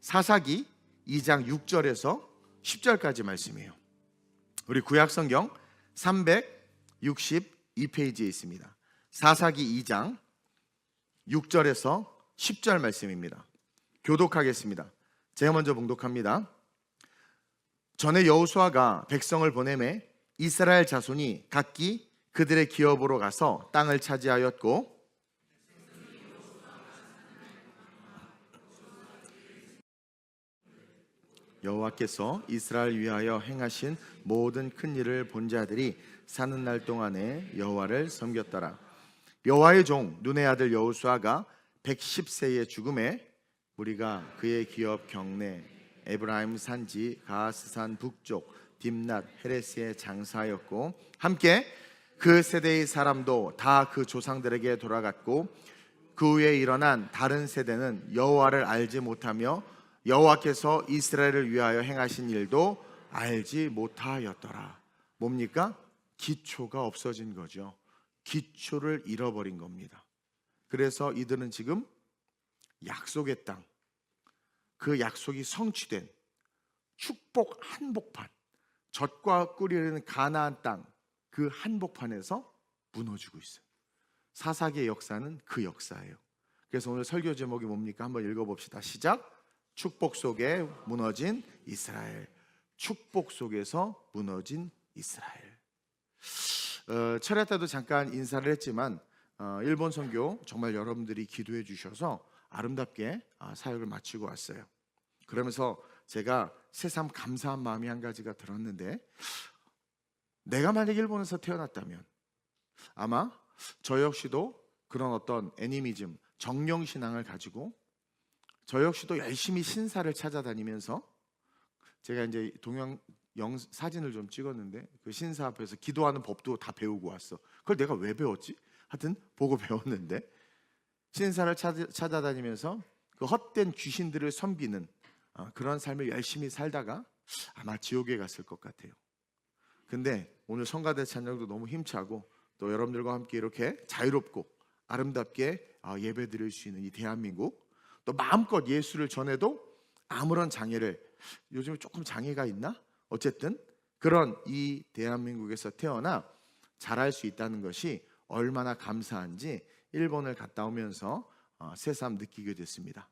사사기 2장 6절에서 10절까지 말씀이에요. 우리 구약성경 362페이지에 있습니다. 사사기 2장 6절에서 10절 말씀입니다. 교독하겠습니다. 제가 먼저 봉독합니다. 전에 여호수아가 백성을 보내매 이스라엘 자손이 각기 그들의 기업으로 가서 땅을 차지하였고, 여호와께서 이스라엘 위하여 행하신 모든 큰 일을 본 자들이 사는 날 동안에 여호와를 섬겼더라. 여호와의 종 눈의 아들 여호수아가 110세의 죽음에 우리가 그의 기업 경내 에브라임 산지 가스산 북쪽 딥낫 헤레스에 장사하였고, 함께 그 세대의 사람도 다 그 조상들에게 돌아갔고, 그 후에 일어난 다른 세대는 여호와를 알지 못하며 여호와께서 이스라엘을 위하여 행하신 일도 알지 못하였더라. 뭡니까? 기초가 없어진 거죠. 기초를 잃어버린 겁니다. 그래서 이들은 지금 약속의 땅, 그 약속이 성취된 축복 한복판, 젖과 꿀이 흐르는 가나안 땅, 그 한복판에서 무너지고 있어요. 사사기의 역사는 그 역사예요. 그래서 오늘 설교 제목이 뭡니까? 한번 읽어봅시다. 시작. 축복 속에 무너진 이스라엘. 축복 속에서 무너진 이스라엘. 철야 때도 잠깐 인사를 했지만 일본 선교 정말 여러분들이 기도해 주셔서 아름답게 사역을 마치고 왔어요. 그러면서 제가 새삼 감사한 마음이 한 가지가 들었는데, 내가 만약 일본에서 태어났다면 아마 저 역시도 그런 어떤 애니미즘, 정령신앙을 가지고 저 역시도 열심히 신사를 찾아다니면서, 제가 이제 동영 사진을 좀 찍었는데 그 신사 앞에서 기도하는 법도 다 배우고 왔어. 그걸 내가 왜 배웠지? 하여튼 보고 배웠는데, 신사를 찾아다니면서 그 헛된 귀신들을 섬기는 그런 삶을 열심히 살다가 아마 지옥에 갔을 것 같아요. 근데 오늘 성가대 찬양도 너무 힘차고 또 여러분들과 함께 이렇게 자유롭고 아름답게 예배 드릴 수 있는 이 대한민국, 또 마음껏 예수를 전해도 아무런 장애를, 요즘에 조금 장애가 있나? 어쨌든 그런 이 대한민국에서 태어나 잘할 수 있다는 것이 얼마나 감사한지 일본을 갔다 오면서 새삼 느끼게 됐습니다.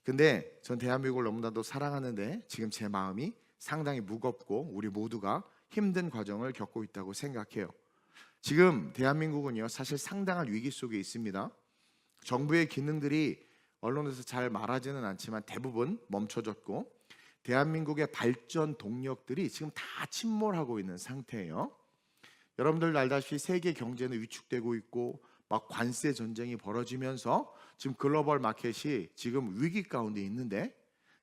근데 전 대한민국을 너무나도 사랑하는데 지금 제 마음이 상당히 무겁고 우리 모두가 힘든 과정을 겪고 있다고 생각해요. 지금 대한민국은요, 사실 상당한 위기 속에 있습니다. 정부의 기능들이 언론에서 잘 말하지는 않지만 대부분 멈춰졌고, 대한민국의 발전 동력들이 지금 다 침몰하고 있는 상태예요. 여러분들 알다시피 세계 경제는 위축되고 있고 막 관세 전쟁이 벌어지면서 지금 글로벌 마켓이 지금 위기 가운데 있는데,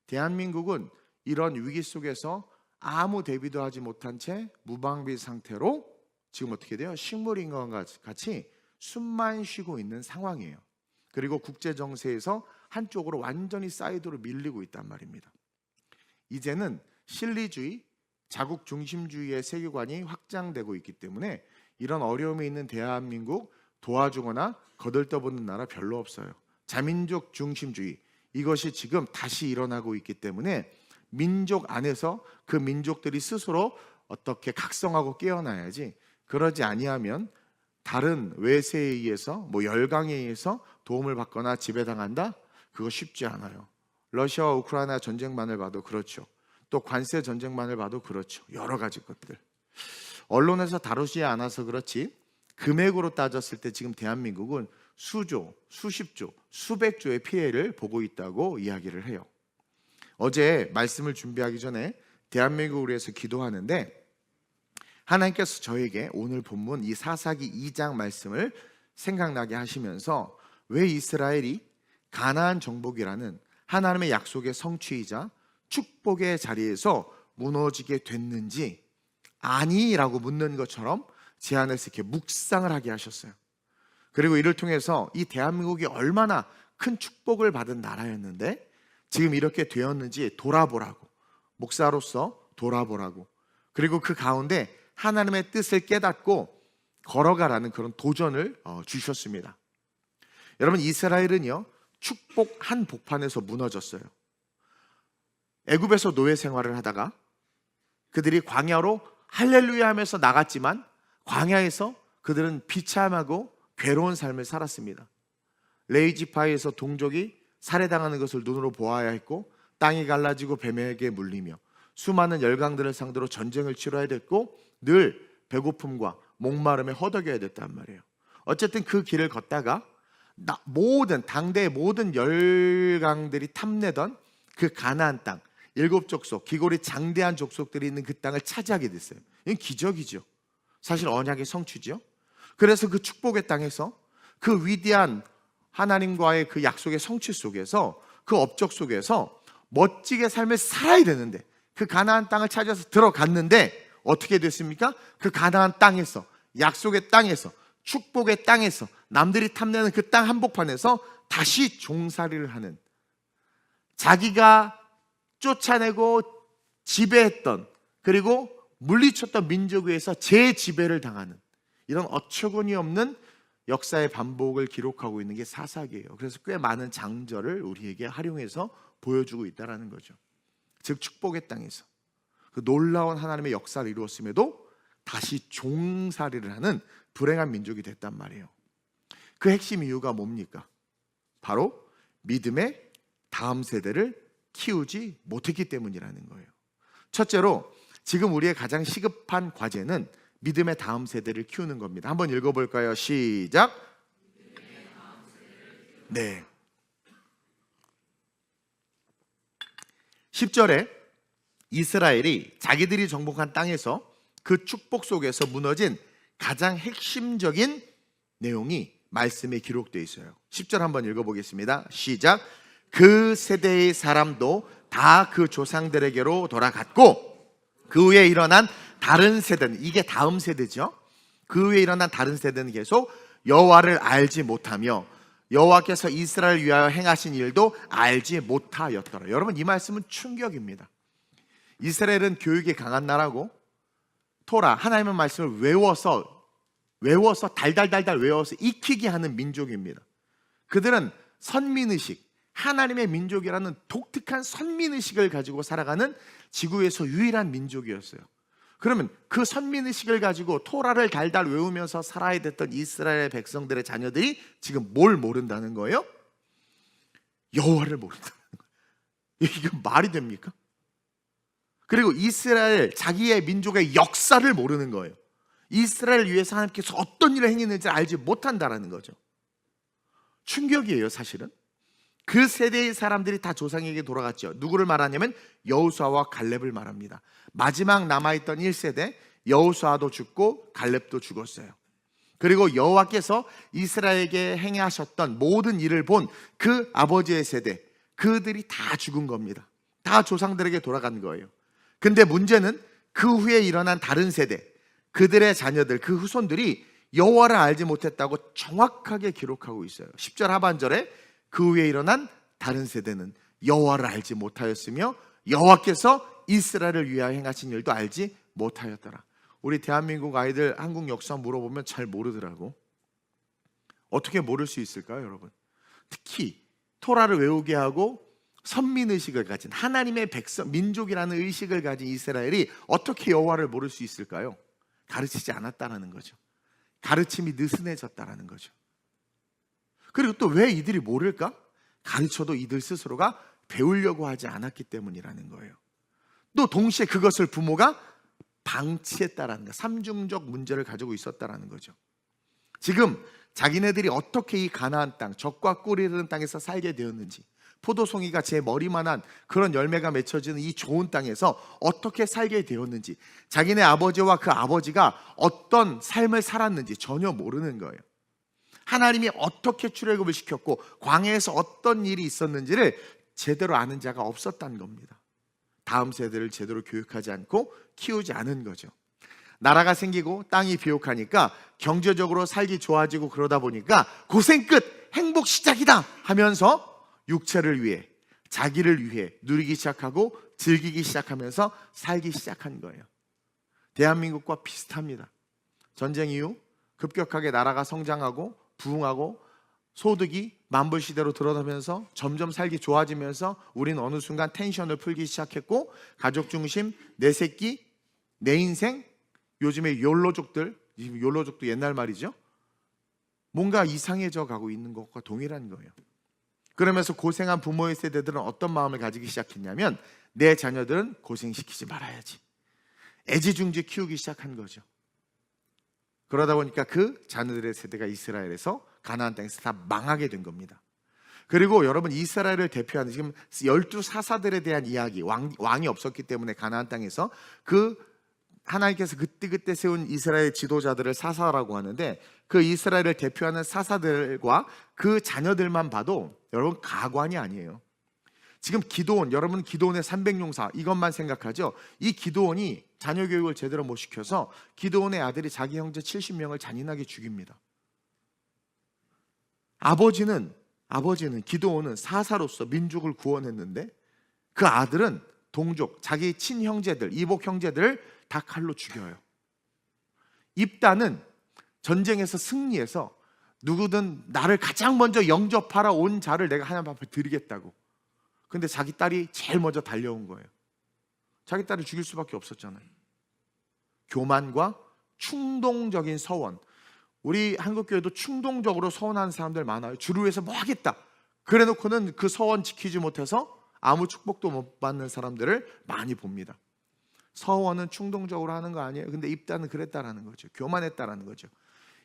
대한민국은 이런 위기 속에서 아무 대비도 하지 못한 채 무방비 상태로 지금 어떻게 돼요? 식물인간과 같이 숨만 쉬고 있는 상황이에요. 그리고 국제 정세에서 한쪽으로 완전히 사이드로 밀리고 있단 말입니다. 이제는 실리주의, 자국 중심주의의 세계관이 확장되고 있기 때문에 이런 어려움이 있는 대한민국 도와주거나 거들떠보는 나라 별로 없어요. 자민족 중심주의, 이것이 지금 다시 일어나고 있기 때문에 민족 안에서 그 민족들이 스스로 어떻게 각성하고 깨어나야지, 그러지 아니하면 다른 외세에 의해서 열강에 의해서 도움을 받거나 지배당한다? 그거 쉽지 않아요. 러시아와 우크라이나 전쟁만을 봐도 그렇죠. 또 관세 전쟁만을 봐도 그렇죠. 여러 가지 것들. 언론에서 다루지 않아서 그렇지 금액으로 따졌을 때 지금 대한민국은 수조, 수십조, 수백조의 피해를 보고 있다고 이야기를 해요. 어제 말씀을 준비하기 전에 대한민국을 위해서 기도하는데, 하나님께서 저에게 오늘 본문 이 사사기 2장 말씀을 생각나게 하시면서 왜 이스라엘이 가나안 정복이라는 하나님의 약속의 성취이자 축복의 자리에서 무너지게 됐는지 아니라고 묻는 것처럼 제 안에서 이렇게 묵상을 하게 하셨어요. 그리고 이를 통해서 이 대한민국이 얼마나 큰 축복을 받은 나라였는데 지금 이렇게 되었는지 돌아보라고, 목사로서 돌아보라고, 그리고 그 가운데 하나님의 뜻을 깨닫고 걸어가라는 그런 도전을 주셨습니다. 여러분, 이스라엘은요 축복 한 복판에서 무너졌어요. 애굽에서 노예 생활을 하다가 그들이 광야로 할렐루야 하면서 나갔지만 광야에서 그들은 비참하고 괴로운 삶을 살았습니다. 레위 지파에서 동족이 살해당하는 것을 눈으로 보아야 했고, 땅이 갈라지고 뱀에게 물리며 수많은 열강들을 상대로 전쟁을 치러야 됐고, 늘 배고픔과 목마름에 허덕여야 됐단 말이에요. 어쨌든 그 길을 걷다가 당대의 모든 열강들이 탐내던 그 가나안 땅, 7족속, 기골이 장대한 족속들이 있는 그 땅을 차지하게 됐어요. 이건 기적이죠. 사실 언약의 성취죠. 그래서 그 축복의 땅에서 그 위대한 하나님과의 그 약속의 성취 속에서, 그 업적 속에서 멋지게 삶을 살아야 되는데, 그 가나안 땅을 찾아서 들어갔는데 어떻게 됐습니까? 그 가나안 땅에서, 약속의 땅에서, 축복의 땅에서, 남들이 탐내는 그 땅 한복판에서 다시 종살이를 하는, 자기가 쫓아내고 지배했던, 그리고 물리쳤던 민족 위에서 재지배를 당하는, 이런 어처구니 없는 역사의 반복을 기록하고 있는 게 사사기예요. 그래서 꽤 많은 장절을 우리에게 활용해서 보여주고 있다는 거죠. 즉 축복의 땅에서 그 놀라운 하나님의 역사를 이루었음에도 다시 종살이를 하는 불행한 민족이 됐단 말이에요. 그 핵심 이유가 뭡니까? 바로 믿음의 다음 세대를 키우지 못했기 때문이라는 거예요. 첫째로 지금 우리의 가장 시급한 과제는 믿음의 다음 세대를 키우는 겁니다. 한번 읽어볼까요? 시작. 네. 10절에 이스라엘이 자기들이 정복한 땅에서 그 축복 속에서 무너진 가장 핵심적인 내용이 말씀에 기록되어 있어요. 10절 한번 읽어보겠습니다. 시작. 그 세대의 사람도 다 그 조상들에게로 돌아갔고, 그 후에 일어난 다른 세대는, 이게 다음 세대죠. 그 후에 일어난 다른 세대는 계속 여호와를 알지 못하며 여호와께서 이스라엘을 위하여 행하신 일도 알지 못하였더라. 여러분, 이 말씀은 충격입니다. 이스라엘은 교육이 강한 나라고, 토라, 하나님의 말씀을 외워서 달달달달 외워서 익히게 하는 민족입니다. 그들은 선민의식, 하나님의 민족이라는 독특한 선민의식을 가지고 살아가는 지구에서 유일한 민족이었어요. 그러면 그 선민의식을 가지고 토라를 달달 외우면서 살아야 됐던 이스라엘 백성들의 자녀들이 지금 뭘 모른다는 거예요? 여호와를 모른다는 거예요. 이게 말이 됩니까? 그리고 이스라엘, 자기의 민족의 역사를 모르는 거예요. 이스라엘을 위해서 하나님께서 어떤 일을 행했는지 알지 못한다는 거죠. 충격이에요, 사실은. 그 세대의 사람들이 다 조상에게 돌아갔죠. 누구를 말하냐면 여호수아와 갈렙을 말합니다. 마지막 남아있던 1세대, 여호수아도 죽고 갈렙도 죽었어요. 그리고 여호와께서 이스라엘에게 행하셨던 모든 일을 본 그 아버지의 세대, 그들이 다 죽은 겁니다. 다 조상들에게 돌아간 거예요. 근데 문제는 그 후에 일어난 다른 세대, 그들의 자녀들, 그 후손들이 여호와를 알지 못했다고 정확하게 기록하고 있어요. 10절 하반절에 그 후에 일어난 다른 세대는 여호와를 알지 못하였으며 여호와께서 이스라엘을 위하여 행하신 일도 알지 못하였더라. 우리 대한민국 아이들 한국 역사 물어보면 잘 모르더라고. 어떻게 모를 수 있을까요, 여러분? 특히 토라를 외우게 하고 선민의식을 가진, 하나님의 백성, 민족이라는 의식을 가진 이스라엘이 어떻게 여호와를 모를 수 있을까요? 가르치지 않았다는 거죠. 가르침이 느슨해졌다는 거죠. 그리고 또 왜 이들이 모를까? 가르쳐도 이들 스스로가 배우려고 하지 않았기 때문이라는 거예요. 또 동시에 그것을 부모가 방치했다라는 거, 삼중적 문제를 가지고 있었다라는 거죠. 지금 자기네들이 어떻게 이 가나안 땅, 젖과 꿀이 흐르는 땅에서 살게 되었는지, 포도송이가 제 머리만한 그런 열매가 맺혀지는 이 좋은 땅에서 어떻게 살게 되었는지, 자기네 아버지와 그 아버지가 어떤 삶을 살았는지 전혀 모르는 거예요. 하나님이 어떻게 출애굽을 시켰고 광야에서 어떤 일이 있었는지를 제대로 아는 자가 없었다는 겁니다. 다음 세대를 제대로 교육하지 않고 키우지 않은 거죠. 나라가 생기고 땅이 비옥하니까 경제적으로 살기 좋아지고 그러다 보니까 고생 끝, 행복 시작이다 하면서 육체를 위해, 자기를 위해 누리기 시작하고 즐기기 시작하면서 살기 시작한 거예요. 대한민국과 비슷합니다. 전쟁 이후 급격하게 나라가 성장하고 부흥하고 소득이 만불 시대로 들어가면서 점점 살기 좋아지면서 우리는 어느 순간 텐션을 풀기 시작했고, 가족 중심, 내 새끼, 내 인생, 요즘에 욜로족들, 욜로족도 옛날 말이죠. 뭔가 이상해져 가고 있는 것과 동일한 거예요. 그러면서 고생한 부모의 세대들은 어떤 마음을 가지기 시작했냐면, 내 자녀들은 고생시키지 말아야지, 애지중지 키우기 시작한 거죠. 그러다 보니까 그 자녀들의 세대가 이스라엘에서 가나안 땅에서 다 망하게 된 겁니다. 그리고 여러분, 이스라엘을 대표하는 지금 12사사들에 대한 이야기, 왕이 없었기 때문에 가나안 땅에서 그 하나님께서 그때 세운 이스라엘 지도자들을 사사라고 하는데, 그 이스라엘을 대표하는 사사들과 그 자녀들만 봐도 여러분 가관이 아니에요. 지금 기드온, 여러분 기드온의 300용사 이것만 생각하죠. 이 기드온이 자녀 교육을 제대로 못 시켜서 기드온의 아들이 자기 형제 70명을 잔인하게 죽입니다. 아버지는 기드온은 사사로서 민족을 구원했는데, 그 아들은 동족, 자기 친형제들, 이복 형제들을 다 칼로 죽여요. 입다는 전쟁에서 승리해서 누구든 나를 가장 먼저 영접하라 온 자를 내가 하나님 앞에 드리겠다고. 근데 자기 딸이 제일 먼저 달려온 거예요. 자기 딸을 죽일 수밖에 없었잖아요. 교만과 충동적인 서원. 우리 한국교회도 충동적으로 서원하는 사람들 많아요. 주를 위해서 뭐 하겠다, 그래 놓고는 그 서원 지키지 못해서 아무 축복도 못 받는 사람들을 많이 봅니다. 서원은 충동적으로 하는 거 아니에요. 근데 입단은 그랬다라는 거죠. 교만했다라는 거죠.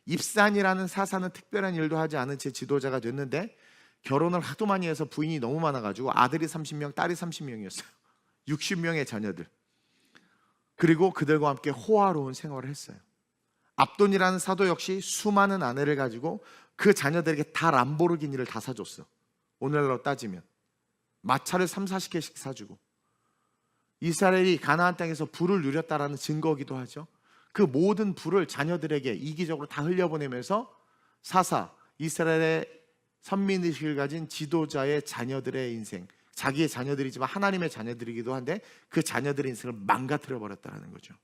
입산이라는 사사는 특별한 일도 하지 않은 채 지도자가 됐는데, 결혼을 하도 많이 해서 부인이 너무 많아가지고 아들이 30명, 딸이 30명이었어요. 60명의 자녀들. 그리고 그들과 함께 호화로운 생활을 했어요. 압돈이라는 사도 역시 수많은 아내를 가지고 그 자녀들에게 다 람보르기니를 다 사줬어. 오늘날로 따지면 마차를 30-40개씩 사주고. 이스라엘이 가나안 땅에서 부를 누렸다라는 증거이기도 하죠. 그 모든 부를 자녀들에게 이기적으로 다 흘려보내면서 사사, 이스라엘의 선민의식을 가진 지도자의 자녀들의 인생, 자기의 자녀들이지만 하나님의 자녀들이기도 한데 그 자녀들의 인생을 망가뜨려 버렸다는 거죠.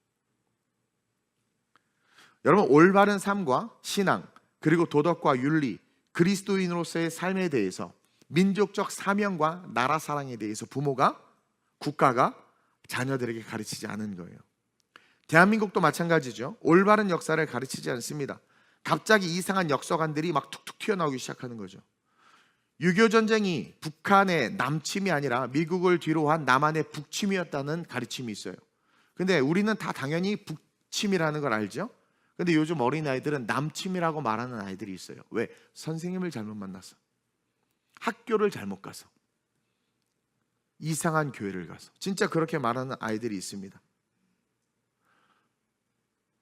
여러분, 올바른 삶과 신앙, 그리고 도덕과 윤리, 그리스도인으로서의 삶에 대해서, 민족적 사명과 나라 사랑에 대해서 부모가, 국가가 자녀들에게 가르치지 않은 거예요. 대한민국도 마찬가지죠. 올바른 역사를 가르치지 않습니다. 갑자기 이상한 역사관들이 막 툭툭 튀어나오기 시작하는 거죠. 6.25 전쟁이 북한의 남침이 아니라 미국을 뒤로 한 남한의 북침이었다는 가르침이 있어요. 근데 우리는 다 당연히 북침이라는 걸 알죠. 근데 요즘 어린아이들은 남침이라고 말하는 아이들이 있어요. 왜? 선생님을 잘못 만나서, 학교를 잘못 가서, 이상한 교회를 가서. 진짜 그렇게 말하는 아이들이 있습니다.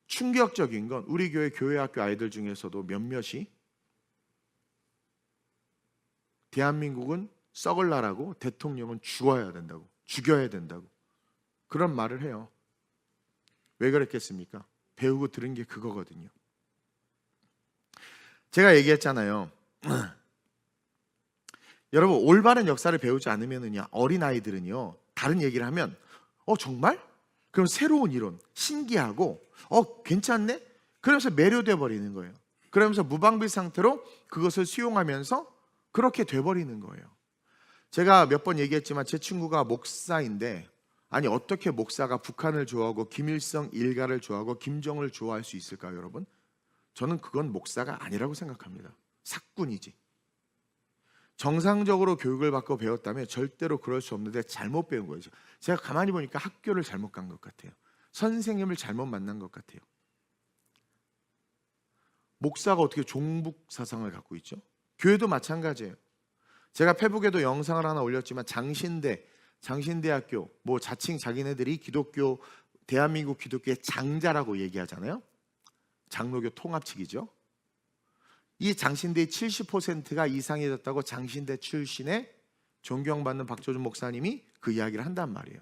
충격적인 건 우리 교회 학교 아이들 중에서도 몇몇이 대한민국은 썩을 나라고 대통령은 죽어야 된다고, 죽여야 된다고 그런 말을 해요. 왜 그랬겠습니까? 배우고 들은 게 그거거든요. 제가 얘기했잖아요. 여러분, 올바른 역사를 배우지 않으면요, 어린아이들은요 다른 얘기를 하면 정말? 그럼 새로운 이론, 신기하고 괜찮네? 그러면서 매료돼 버리는 거예요. 그러면서 무방비 상태로 그것을 수용하면서 그렇게 돼버리는 거예요. 제가 몇 번 얘기했지만 제 친구가 목사인데, 아니 어떻게 목사가 북한을 좋아하고 김일성 일가를 좋아하고 김정을 좋아할 수 있을까요, 여러분? 저는 그건 목사가 아니라고 생각합니다. 사꾼이지. 정상적으로 교육을 받고 배웠다면 절대로 그럴 수 없는데 잘못 배운 거죠. 제가 가만히 보니까 학교를 잘못 간 것 같아요. 선생님을 잘못 만난 것 같아요. 목사가 어떻게 종북 사상을 갖고 있죠? 교회도 마찬가지예요. 제가 페북에도 영상을 하나 올렸지만 장신대학교 자칭 자기네들이 기독교, 대한민국 기독교의 장자라고 얘기하잖아요. 장로교 통합측이죠. 이 장신대의 70%가 이상해졌다고 장신대 출신의 존경받는 박조준 목사님이 그 이야기를 한단 말이에요.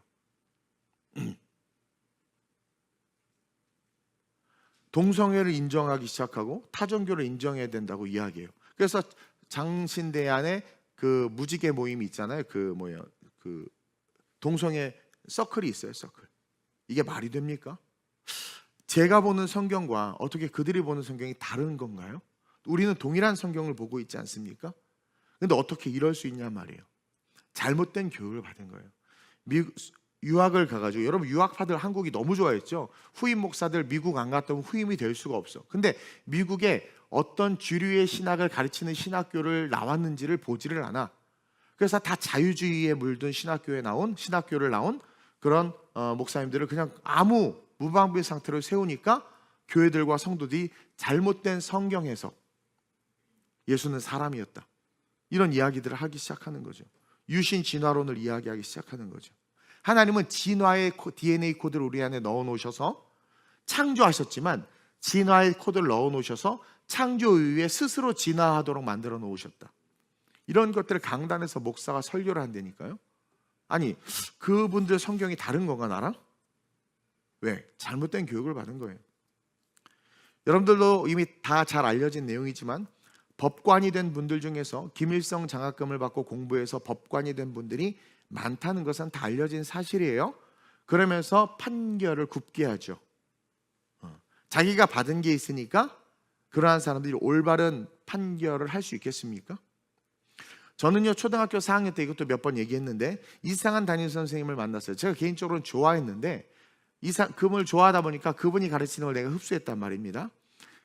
동성애를 인정하기 시작하고 타종교를 인정해야 된다고 이야기해요. 그래서 장신대 안에 그 무지개 모임이 있잖아요. 그 동성애 서클이 있어요. 서클. 이게 말이 됩니까? 제가 보는 성경과 어떻게 그들이 보는 성경이 다른 건가요? 우리는 동일한 성경을 보고 있지 않습니까? 근데 어떻게 이럴 수 있냐 말이에요. 잘못된 교육을 받은 거예요. 유학을 가가지고, 여러분 유학파들 한국이 너무 좋아했죠. 후임 목사들 미국 안 갔다 오면 후임이 될 수가 없어. 근데 미국에 어떤 주류의 신학을 가르치는 신학교를 나왔는지를 보지를 않아. 그래서 다 자유주의에 물든 신학교를 나온 그런 목사님들을 그냥 아무 무방비 상태로 세우니까 교회들과 성도들이 잘못된 성경 해석, 예수는 사람이었다, 이런 이야기들을 하기 시작하는 거죠. 유신 진화론을 이야기하기 시작하는 거죠. 하나님은 진화의 DNA 코드를 우리 안에 넣어 놓으셔서 창조하셨지만, 진화의 코드를 넣어 놓으셔서 창조 이후에 스스로 진화하도록 만들어 놓으셨다. 이런 것들을 강단에서 목사가 설교를 한다니까요. 아니, 그분들 성경이 다른 건가 나랑? 왜? 잘못된 교육을 받은 거예요. 여러분들도 이미 다 잘 알려진 내용이지만, 법관이 된 분들 중에서 김일성 장학금을 받고 공부해서 법관이 된 분들이 많다는 것은 다 알려진 사실이에요. 그러면서 판결을 굽게 하죠. 자기가 받은 게 있으니까 그러한 사람들이 올바른 판결을 할 수 있겠습니까? 저는요, 초등학교 4학년 때 이것도 몇 번 얘기했는데, 이상한 담임 선생님을 만났어요. 제가 개인적으로는 좋아했는데, 그분을 좋아하다 보니까 그분이 가르치는 걸 내가 흡수했단 말입니다.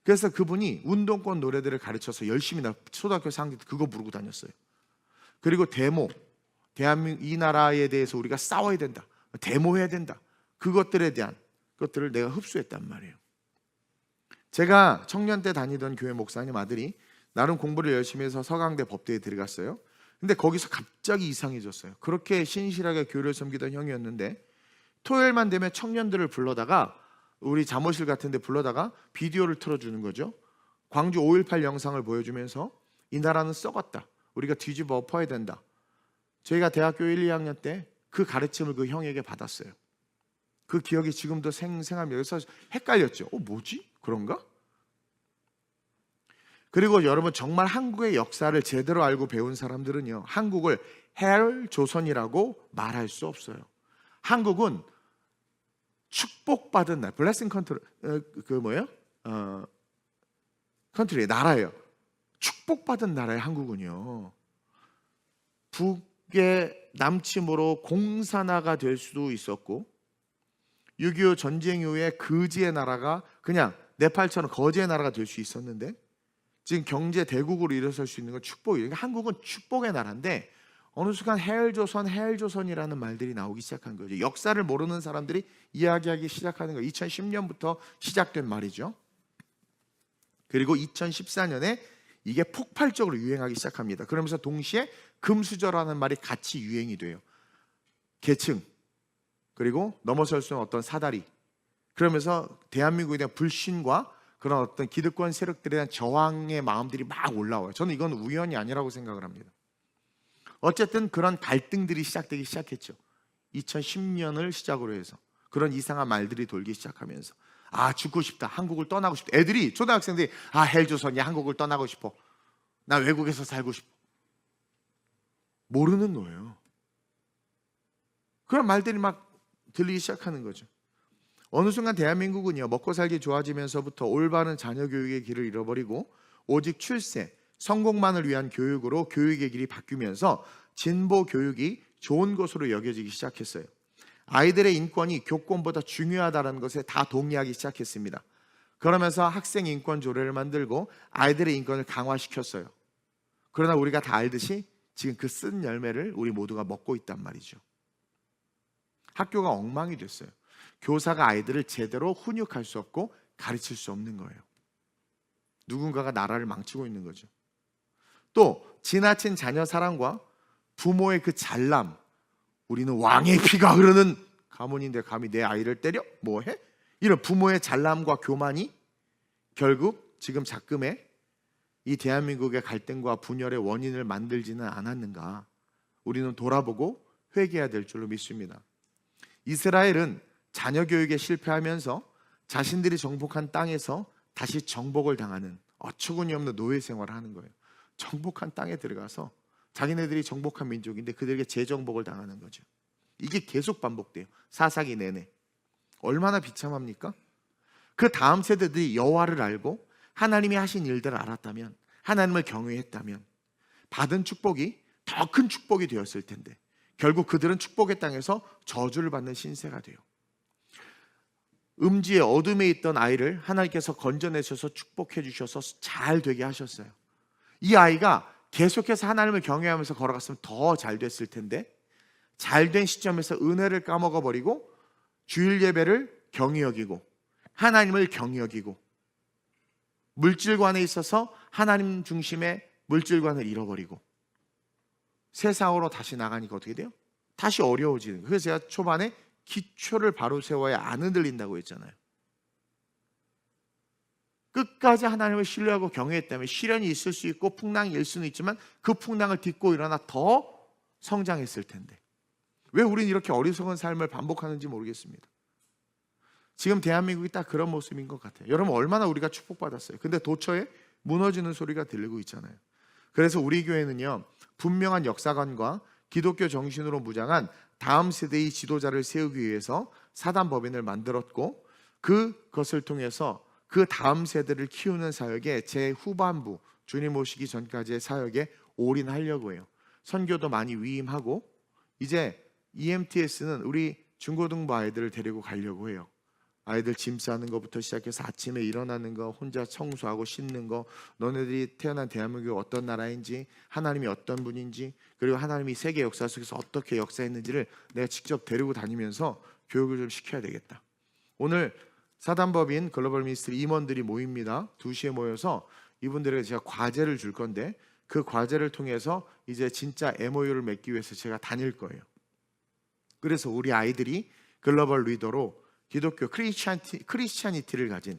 그래서 그분이 운동권 노래들을 가르쳐서 열심히 초등학교 4학년 때 그거 부르고 다녔어요. 그리고 대한민국 이 나라에 대해서 우리가 싸워야 된다, 데모해야 된다, 그것들에 대한 것들을 내가 흡수했단 말이에요. 제가 청년 때 다니던 교회 목사님 아들이 나름 공부를 열심히 해서 서강대 법대에 들어갔어요. 근데 거기서 갑자기 이상해졌어요. 그렇게 신실하게 교회를 섬기던 형이었는데, 토요일만 되면 청년들을 불러다가, 우리 잠옷실 같은 데 불러다가 비디오를 틀어주는 거죠. 광주 5.18 영상을 보여주면서 이 나라는 썩었다, 우리가 뒤집어 엎어야 된다. 저희가 대학교 1, 2학년 때 그 가르침을 그 형에게 받았어요. 그 기억이 지금도 생생합니다. 그래서 헷갈렸죠. 뭐지? 그런가? 그리고 여러분, 정말 한국의 역사를 제대로 알고 배운 사람들은요, 한국을 헬 조선이라고 말할 수 없어요. 한국은 축복받은 나라, 블레싱 컨트리, 컨트리, 나라예요. 축복받은 나라의 한국은요, 북의 남침으로 공산화가 될 수도 있었고, 6.25 전쟁 이후에 거지의 나라가 그냥 네팔처럼 거지의 나라가 될 수 있었는데, 지금 경제 대국으로 일어설 수 있는 건 축복이에요. 그러니까 한국은 축복의 나라인데, 어느 순간 헬조선이라는 말들이 나오기 시작한 거죠. 역사를 모르는 사람들이 이야기하기 시작하는 거예요. 2010년부터 시작된 말이죠. 그리고 2014년에 이게 폭발적으로 유행하기 시작합니다. 그러면서 동시에 금수저라는 말이 같이 유행이 돼요. 계층, 그리고 넘어설 수 없는 어떤 사다리, 그러면서 대한민국에 대한 불신과 그런 어떤 기득권 세력들에 대한 저항의 마음들이 막 올라와요. 저는 이건 우연이 아니라고 생각을 합니다. 어쨌든 그런 갈등들이 시작되기 시작했죠. 2010년을 시작으로 해서 그런 이상한 말들이 돌기 시작하면서, 죽고 싶다, 한국을 떠나고 싶다. 애들이, 초등학생들이 헬조선이야, 한국을 떠나고 싶어, 나 외국에서 살고 싶어. 모르는 거예요. 그런 말들이 막 들리기 시작하는 거죠. 어느 순간 대한민국은요, 먹고 살기 좋아지면서부터 올바른 자녀 교육의 길을 잃어버리고 오직 출세, 성공만을 위한 교육으로 교육의 길이 바뀌면서 진보 교육이 좋은 것으로 여겨지기 시작했어요. 아이들의 인권이 교권보다 중요하다는 것에 다 동의하기 시작했습니다. 그러면서 학생 인권 조례를 만들고 아이들의 인권을 강화시켰어요. 그러나 우리가 다 알듯이 지금 그 쓴 열매를 우리 모두가 먹고 있단 말이죠. 학교가 엉망이 됐어요. 교사가 아이들을 제대로 훈육할 수 없고 가르칠 수 없는 거예요. 누군가가 나라를 망치고 있는 거죠. 또 지나친 자녀 사랑과 부모의 그 잘남, 우리는 왕의 피가 흐르는 가문인데 감히 내 아이를 때려? 뭐해? 이런 부모의 잘남과 교만이 결국 지금 작금에 이 대한민국의 갈등과 분열의 원인을 만들지는 않았는가, 우리는 돌아보고 회개해야 될 줄로 믿습니다. 이스라엘은 자녀 교육에 실패하면서 자신들이 정복한 땅에서 다시 정복을 당하는 어처구니 없는 노예 생활을 하는 거예요. 정복한 땅에 들어가서 자기네들이 정복한 민족인데 그들에게 재정복을 당하는 거죠. 이게 계속 반복돼요. 사사기 내내. 얼마나 비참합니까? 그 다음 세대들이 여호와를 알고 하나님이 하신 일들을 알았다면, 하나님을 경외했다면 받은 축복이 더 큰 축복이 되었을 텐데 결국 그들은 축복의 땅에서 저주를 받는 신세가 돼요. 음지의 어둠에 있던 아이를 하나님께서 건져내셔서 축복해 주셔서 잘 되게 하셨어요. 이 아이가 계속해서 하나님을 경외하면서 걸어갔으면 더 잘 됐을 텐데 잘된 시점에서 은혜를 까먹어 버리고 주일 예배를 경히 여기고 하나님을 경히 여기고 물질관에 있어서 하나님 중심의 물질관을 잃어버리고 세상으로 다시 나가니까 어떻게 돼요? 다시 어려워지는 거예요. 그래서 제가 초반에 기초를 바로 세워야 안 흔들린다고 했잖아요. 끝까지 하나님을 신뢰하고 경외했다면 시련이 있을 수 있고 풍랑이 일 수는 있지만 그 풍랑을 딛고 일어나 더 성장했을 텐데 왜 우리는 이렇게 어리석은 삶을 반복하는지 모르겠습니다. 지금 대한민국이 딱 그런 모습인 것 같아요. 여러분 얼마나 우리가 축복받았어요. 근데 도처에 무너지는 소리가 들리고 있잖아요. 그래서 우리 교회는요, 분명한 역사관과 기독교 정신으로 무장한 다음 세대의 지도자를 세우기 위해서 사단법인을 만들었고 그것을 통해서 그 다음 세대를 키우는 사역에 제 후반부 주님 오시기 전까지의 사역에 올인하려고 해요. 선교도 많이 위임하고 이제 EMTS는 우리 중고등부 아이들을 데리고 가려고 해요. 아이들 짐 싸는 것부터 시작해서 아침에 일어나는 거, 혼자 청소하고 씻는 거, 너네들이 태어난 대한민국이 어떤 나라인지, 하나님이 어떤 분인지, 그리고 하나님이 세계 역사 속에서 어떻게 역사했는지를 내가 직접 데리고 다니면서 교육을 좀 시켜야 되겠다. 오늘 사단법인 글로벌 미니스트리 임원들이 모입니다. 2시에 모여서 이분들에게 제가 과제를 줄 건데 그 과제를 통해서 이제 진짜 MOU를 맺기 위해서 제가 다닐 거예요. 그래서 우리 아이들이 글로벌 리더로 기독교 크리스찬이티를 가진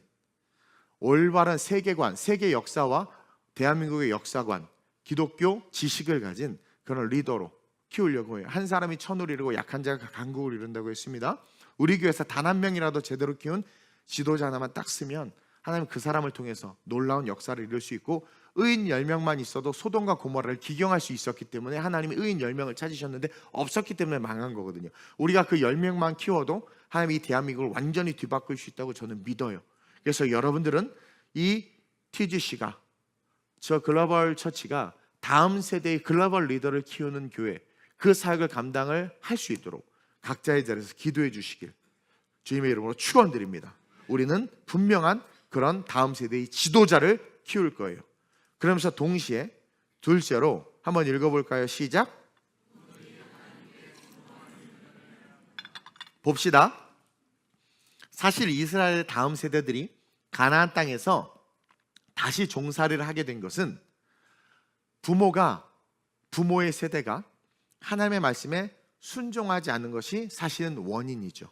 올바른 세계관, 세계 역사와 대한민국의 역사관, 기독교 지식을 가진 그런 리더로 키우려고 해요. 한 사람이 천을 이루고 약한 자가 강국을 이룬다고 했습니다. 우리 교회에서 단 한 명이라도 제대로 키운 지도자 하나만 딱 쓰면 하나님 그 사람을 통해서 놀라운 역사를 이룰 수 있고 의인 10명만 있어도 소돔과 고모라를 기경할 수 있었기 때문에 하나님이 의인 10명을 찾으셨는데 없었기 때문에 망한 거거든요. 우리가 그 10명만 키워도 하나님이 대한민국을 완전히 뒤바꿀 수 있다고 저는 믿어요. 그래서 여러분들은 이 TGC가 저 글로벌 처치가 다음 세대의 글로벌 리더를 키우는 교회 그 사역을 감당을 할 수 있도록 각자의 자리에서 기도해 주시길 주님의 이름으로 축원드립니다. 우리는 분명한 그런 다음 세대의 지도자를 키울 거예요. 그러면서 동시에 둘째로 한번 읽어볼까요? 시작. 봅시다. 사실 이스라엘의 다음 세대들이 가나안 땅에서 다시 종살이를 하게 된 것은 부모의 세대가 하나님의 말씀에 순종하지 않는 것이 사실은 원인이죠.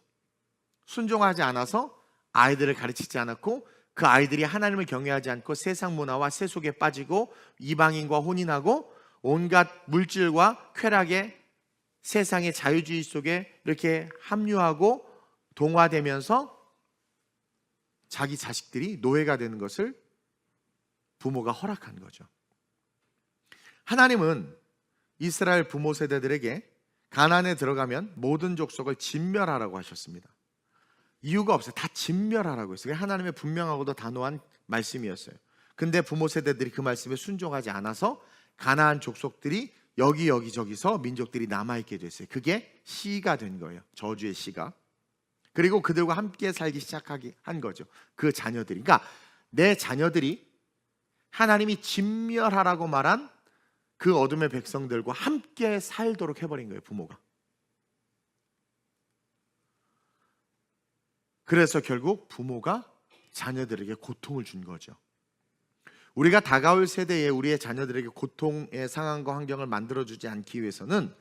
순종하지 않아서 아이들을 가르치지 않았고 그 아이들이 하나님을 경외하지 않고 세상 문화와 세속에 빠지고 이방인과 혼인하고 온갖 물질과 쾌락의 세상의 자유주의 속에 이렇게 합류하고 동화되면서 자기 자식들이 노예가 되는 것을 부모가 허락한 거죠. 하나님은 이스라엘 부모 세대들에게 가나안에 들어가면 모든 족속을 진멸하라고 하셨습니다. 이유가 없어요. 다 진멸하라고 했어요. 하나님의 분명하고도 단호한 말씀이었어요. 근데 부모 세대들이 그 말씀에 순종하지 않아서 가나안 족속들이 여기저기서 민족들이 남아있게 됐어요. 그게 시가 된 거예요. 저주의 시가. 그리고 그들과 함께 살기 시작하게 한 거죠. 그 자녀들이. 그러니까 내 자녀들이 하나님이 진멸하라고 말한 그 어둠의 백성들과 함께 살도록 해버린 거예요. 부모가. 그래서 결국 부모가 자녀들에게 고통을 준 거죠. 우리가 다가올 세대에 우리의 자녀들에게 고통의 상황과 환경을 만들어주지 않기 위해서는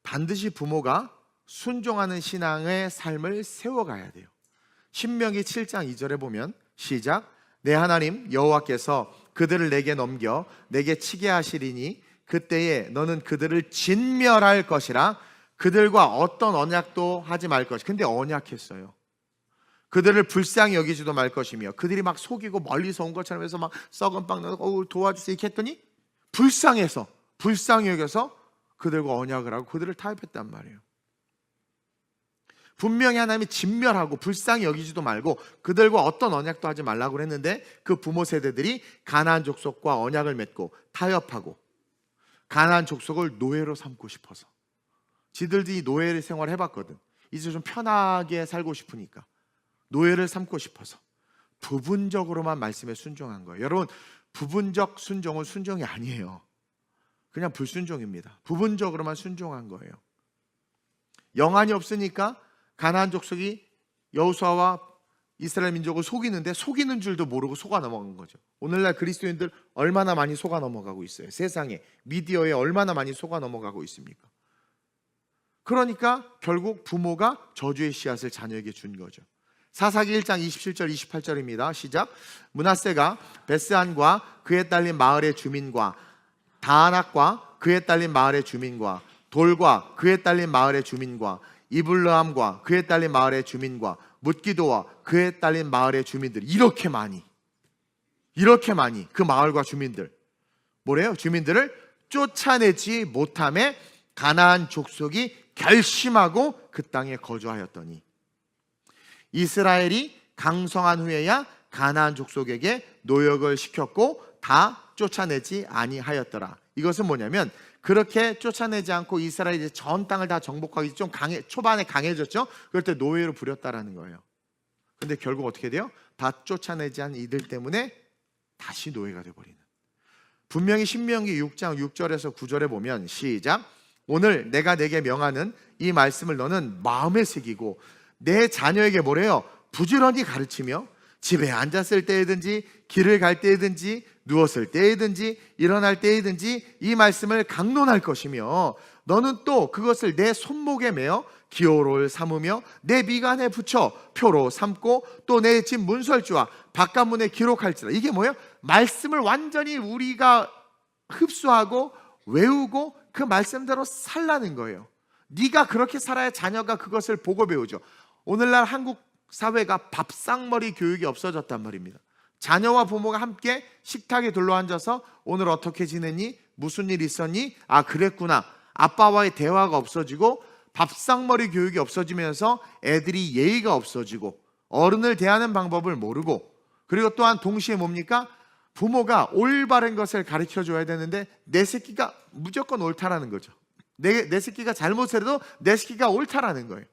반드시 부모가 순종하는 신앙의 삶을 세워가야 돼요. 신명기 7장 2절에 보면 시작. 내 하나님 여호와께서 그들을 내게 넘겨 내게 치게 하시리니 그때에 너는 그들을 진멸할 것이라. 그들과 어떤 언약도 하지 말 것이. 근데 언약했어요. 그들을 불쌍히 여기지도 말 것이며 그들이 막 속이고 멀리서 온 것처럼 해서 막 썩은 빵 넣고 도와주세요 이렇게 했더니 불쌍히 여겨서 그들과 언약을 하고 그들을 타협했단 말이에요. 분명히 하나님이 진멸하고 불쌍히 여기지도 말고 그들과 어떤 언약도 하지 말라고 했는데 그 부모 세대들이 가나안 족속과 언약을 맺고 타협하고 가나안 족속을 노예로 삼고 싶어서, 지들이 노예 생활을 해봤거든. 이제 좀 편하게 살고 싶으니까 노예를 삼고 싶어서 부분적으로만 말씀에 순종한 거예요. 여러분, 부분적 순종은 순종이 아니에요. 그냥 불순종입니다. 부분적으로만 순종한 거예요. 영안이 없으니까 가나안 족속이 여호수아와 이스라엘 민족을 속이는데 속이는 줄도 모르고 속아 넘어간 거죠. 오늘날 그리스도인들 얼마나 많이 속아 넘어가고 있어요. 세상에, 미디어에 얼마나 많이 속아 넘어가고 있습니까? 그러니까 결국 부모가 저주의 씨앗을 자녀에게 준 거죠. 사사기 1장 27절 28절입니다. 시작. 므낫세가 베스안과 그에 딸린 마을의 주민과 다안악과 그에 딸린 마을의 주민과 돌과 그에 딸린 마을의 주민과 이블르함과 그에 딸린 마을의 주민과 뭇기도와 그에 딸린 마을의 주민들, 이렇게 많이 그 마을과 주민들, 뭐래요? 주민들을 쫓아내지 못함에 가나안 족속이 결심하고 그 땅에 거주하였더니, 이스라엘이 강성한 후에야 가나안 족속에게 노역을 시켰고 다 쫓아내지 아니하였더라. 이것은 뭐냐면, 그렇게 쫓아내지 않고 이스라엘이 전 땅을 다 정복하기 좀 초반에 강해졌죠. 그럴 때 노예로 부렸다라는 거예요. 근데 결국 어떻게 돼요? 다 쫓아내지 않은 이들 때문에 다시 노예가 되어버리는. 분명히 신명기 6장 6절에서 9절에 보면, 시작. 오늘 내가 내게 명하는 이 말씀을 너는 마음에 새기고 내 자녀에게 뭐래요? 부지런히 가르치며 집에 앉았을 때이든지 길을 갈 때이든지 누웠을 때이든지 일어날 때이든지 이 말씀을 강론할 것이며, 너는 또 그것을 내 손목에 매어 기호를 삼으며 내 미간에 붙여 표로 삼고 또 내 집 문설주와 바깥문에 기록할지라. 이게 뭐예요? 말씀을 완전히 우리가 흡수하고 외우고 그 말씀대로 살라는 거예요. 네가 그렇게 살아야 자녀가 그것을 보고 배우죠. 오늘날 한국 사회가 밥상머리 교육이 없어졌단 말입니다. 자녀와 부모가 함께 식탁에 둘러앉아서 오늘 어떻게 지냈니? 무슨 일 있었니? 아, 그랬구나. 아빠와의 대화가 없어지고 밥상머리 교육이 없어지면서 애들이 예의가 없어지고 어른을 대하는 방법을 모르고, 그리고 또한 동시에 뭡니까? 부모가 올바른 것을 가르쳐줘야 되는데 내 새끼가 무조건 옳다라는 거죠. 내 새끼가 잘못해도 내 새끼가 옳다라는 거예요.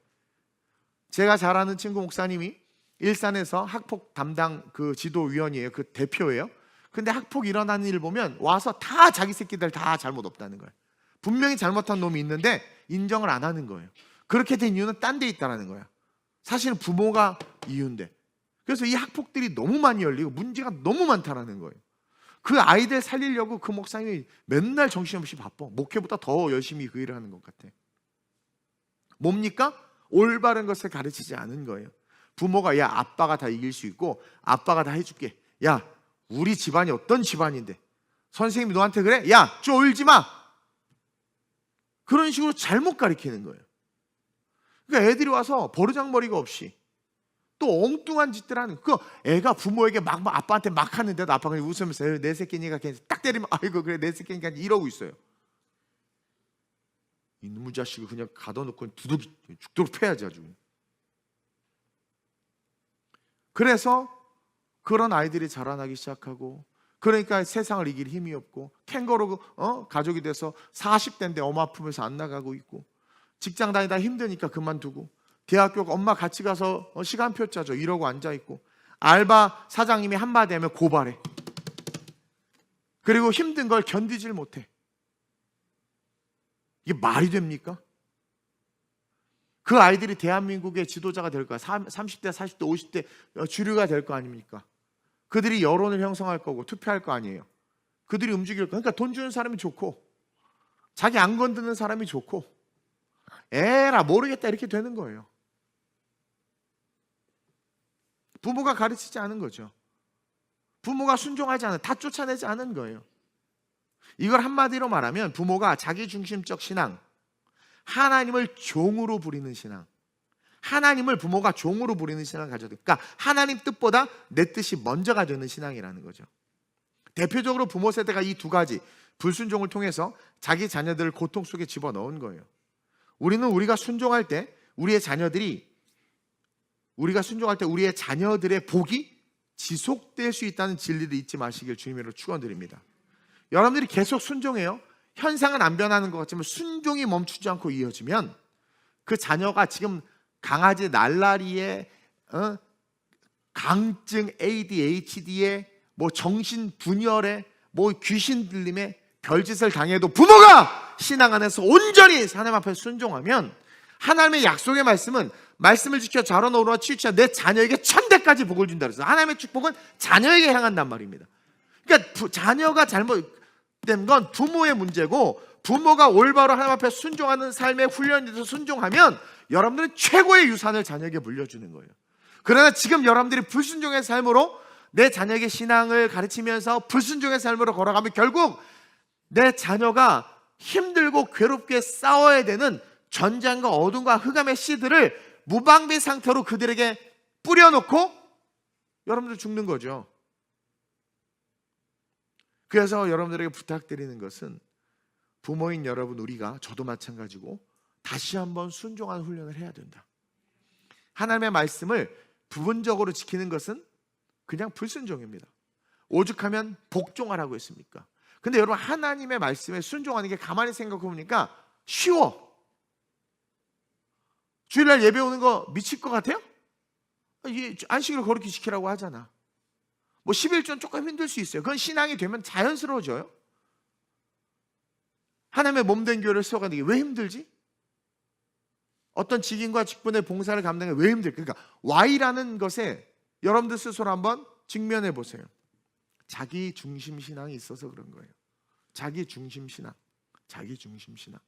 제가 잘 아는 친구 목사님이 일산에서 학폭 담당 그 지도위원이에요. 그 대표예요. 근데 학폭 일어나는 일 보면 와서 다 자기 새끼들 다 잘못 없다는 거예요. 분명히 잘못한 놈이 있는데 인정을 안 하는 거예요. 그렇게 된 이유는 딴 데 있다는 거야. 사실은 부모가 이유인데. 그래서 이 학폭들이 너무 많이 열리고 문제가 너무 많다는 거예요. 그 아이들 살리려고 그 목사님이 맨날 정신없이 바빠. 목회보다 더 열심히 그 일을 하는 것 같아. 뭡니까? 올바른 것을 가르치지 않은 거예요. 부모가 야, 아빠가 다 이길 수 있고 아빠가 다 해줄게. 야, 우리 집안이 어떤 집안인데 선생님이 너한테 그래? 야, 쫄지 마. 그런 식으로 잘못 가르치는 거예요. 그러니까 애들이 와서 버르장머리가 없이 또 엉뚱한 짓들 하는 거. 그 애가 부모에게 막 아빠한테 막 하는데도 아빠가 웃으면서 내 새끼니까 그냥 딱 때리면 아이고 그래 내 새끼니까 이러고 있어요. 이놈의 자식을 그냥 가둬놓고 두둑이 죽도록 패야지 아주. 그래서 그런 아이들이 자라나기 시작하고, 그러니까 세상을 이길 힘이 없고 캥거루 가족이 돼서 40대인데 엄마 아프면서 안 나가고 있고, 직장 다니다 힘드니까 그만두고, 대학교 엄마 같이 가서 시간표 짜줘 이러고 앉아있고, 알바 사장님이 한마디 하면 고발해. 그리고 힘든 걸 견디질 못해. 이게 말이 됩니까? 그 아이들이 대한민국의 지도자가 될 거야. 30대, 40대, 50대 주류가 될 거 아닙니까? 그들이 여론을 형성할 거고 투표할 거 아니에요. 그들이 움직일 거. 그러니까 돈 주는 사람이 좋고 자기 안 건드는 사람이 좋고, 에라 모르겠다 이렇게 되는 거예요. 부모가 가르치지 않은 거죠. 부모가 순종하지 않은, 다 쫓아내지 않은 거예요. 이걸 한마디로 말하면 부모가 자기중심적 신앙, 하나님을 종으로 부리는 신앙, 하나님을 부모가 종으로 부리는 신앙을 가져야 돼요. 그러니까 하나님 뜻보다 내 뜻이 먼저가 되는 신앙이라는 거죠. 대표적으로 부모 세대가 이 두 가지 불순종을 통해서 자기 자녀들을 고통 속에 집어넣은 거예요. 우리는 우리가 순종할 때 우리의 자녀들이 우리가 순종할 때 우리의 자녀들의 복이 지속될 수 있다는 진리를 잊지 마시길 주님으로 축원드립니다. 여러분들이 계속 순종해요. 현상은 안 변하는 것 같지만 순종이 멈추지 않고 이어지면 그 자녀가 지금 강아지 날라리에 강증 ADHD에 뭐 정신 분열에 뭐 귀신 들림에 별짓을 당해도 부모가 신앙 안에서 온전히 하나님 앞에 순종하면 하나님의 약속의 말씀은 말씀을 지켜 자라노라 치우치자 내 자녀에게 1000대까지 복을 준다 그랬어요. 하나님의 축복은 자녀에게 향한단 말입니다. 그러니까 자녀가 잘못된 건 부모의 문제고, 부모가 올바로 하나님 앞에 순종하는 삶의 훈련이 돼서 순종하면 여러분들은 최고의 유산을 자녀에게 물려주는 거예요. 그러나 지금 여러분들이 불순종의 삶으로 내 자녀에게 신앙을 가르치면서 불순종의 삶으로 걸어가면 결국 내 자녀가 힘들고 괴롭게 싸워야 되는 전쟁과 어둠과 흑암의 씨들을 무방비 상태로 그들에게 뿌려놓고 여러분들 죽는 거죠. 그래서 여러분들에게 부탁드리는 것은 부모인 여러분, 우리가, 저도 마찬가지고 다시 한번 순종하는 훈련을 해야 된다. 하나님의 말씀을 부분적으로 지키는 것은 그냥 불순종입니다. 오죽하면 복종하라고 했습니까? 근데 여러분, 하나님의 말씀에 순종하는 게 가만히 생각해 보니까 쉬워. 주일날 예배 오는 거 미칠 것 같아요? 안식을 그렇게 지키라고 하잖아. 뭐 11조는 조금 힘들 수 있어요. 그건 신앙이 되면 자연스러워져요. 하나님의 몸된 교회를 세워가는 게 왜 힘들지? 어떤 직인과 직분의 봉사를 감당하는 게 왜 힘들까? 그러니까 Y라는 것에 여러분들 스스로 한번 직면해 보세요. 자기 중심 신앙이 있어서 그런 거예요. 자기 중심 신앙. 자기 중심 신앙.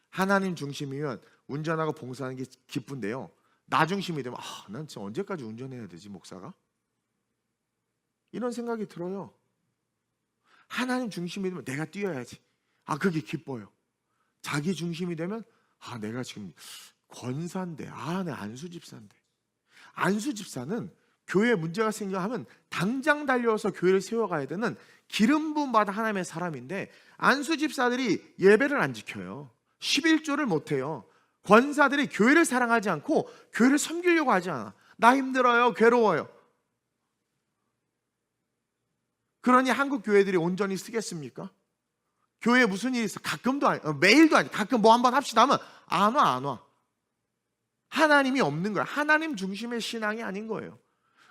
하나님 중심이면 운전하고 봉사하는 게 기쁜데요, 나 중심이 되면 난 진짜 언제까지 운전해야 되지, 목사가? 이런 생각이 들어요. 하나님 중심이 되면 내가 뛰어야지. 그게 기뻐요. 자기 중심이 되면 내가 지금 권사인데, 내 안수 집사인데. 안수 집사는 교회에 문제가 생겨하면 당장 달려서 교회를 세워가야 되는 기름 부음 받은 하나님의 사람인데, 안수 집사들이 예배를 안 지켜요. 11조를 못해요. 권사들이 교회를 사랑하지 않고 교회를 섬기려고 하지 않아. 나 힘들어요, 괴로워요. 그러니 한국 교회들이 온전히 쓰겠습니까? 교회에 무슨 일이 있어? 가끔도 아니, 매일도 아니, 가끔 뭐 한번 합시다 하면 안 와. 하나님이 없는 거야. 하나님 중심의 신앙이 아닌 거예요.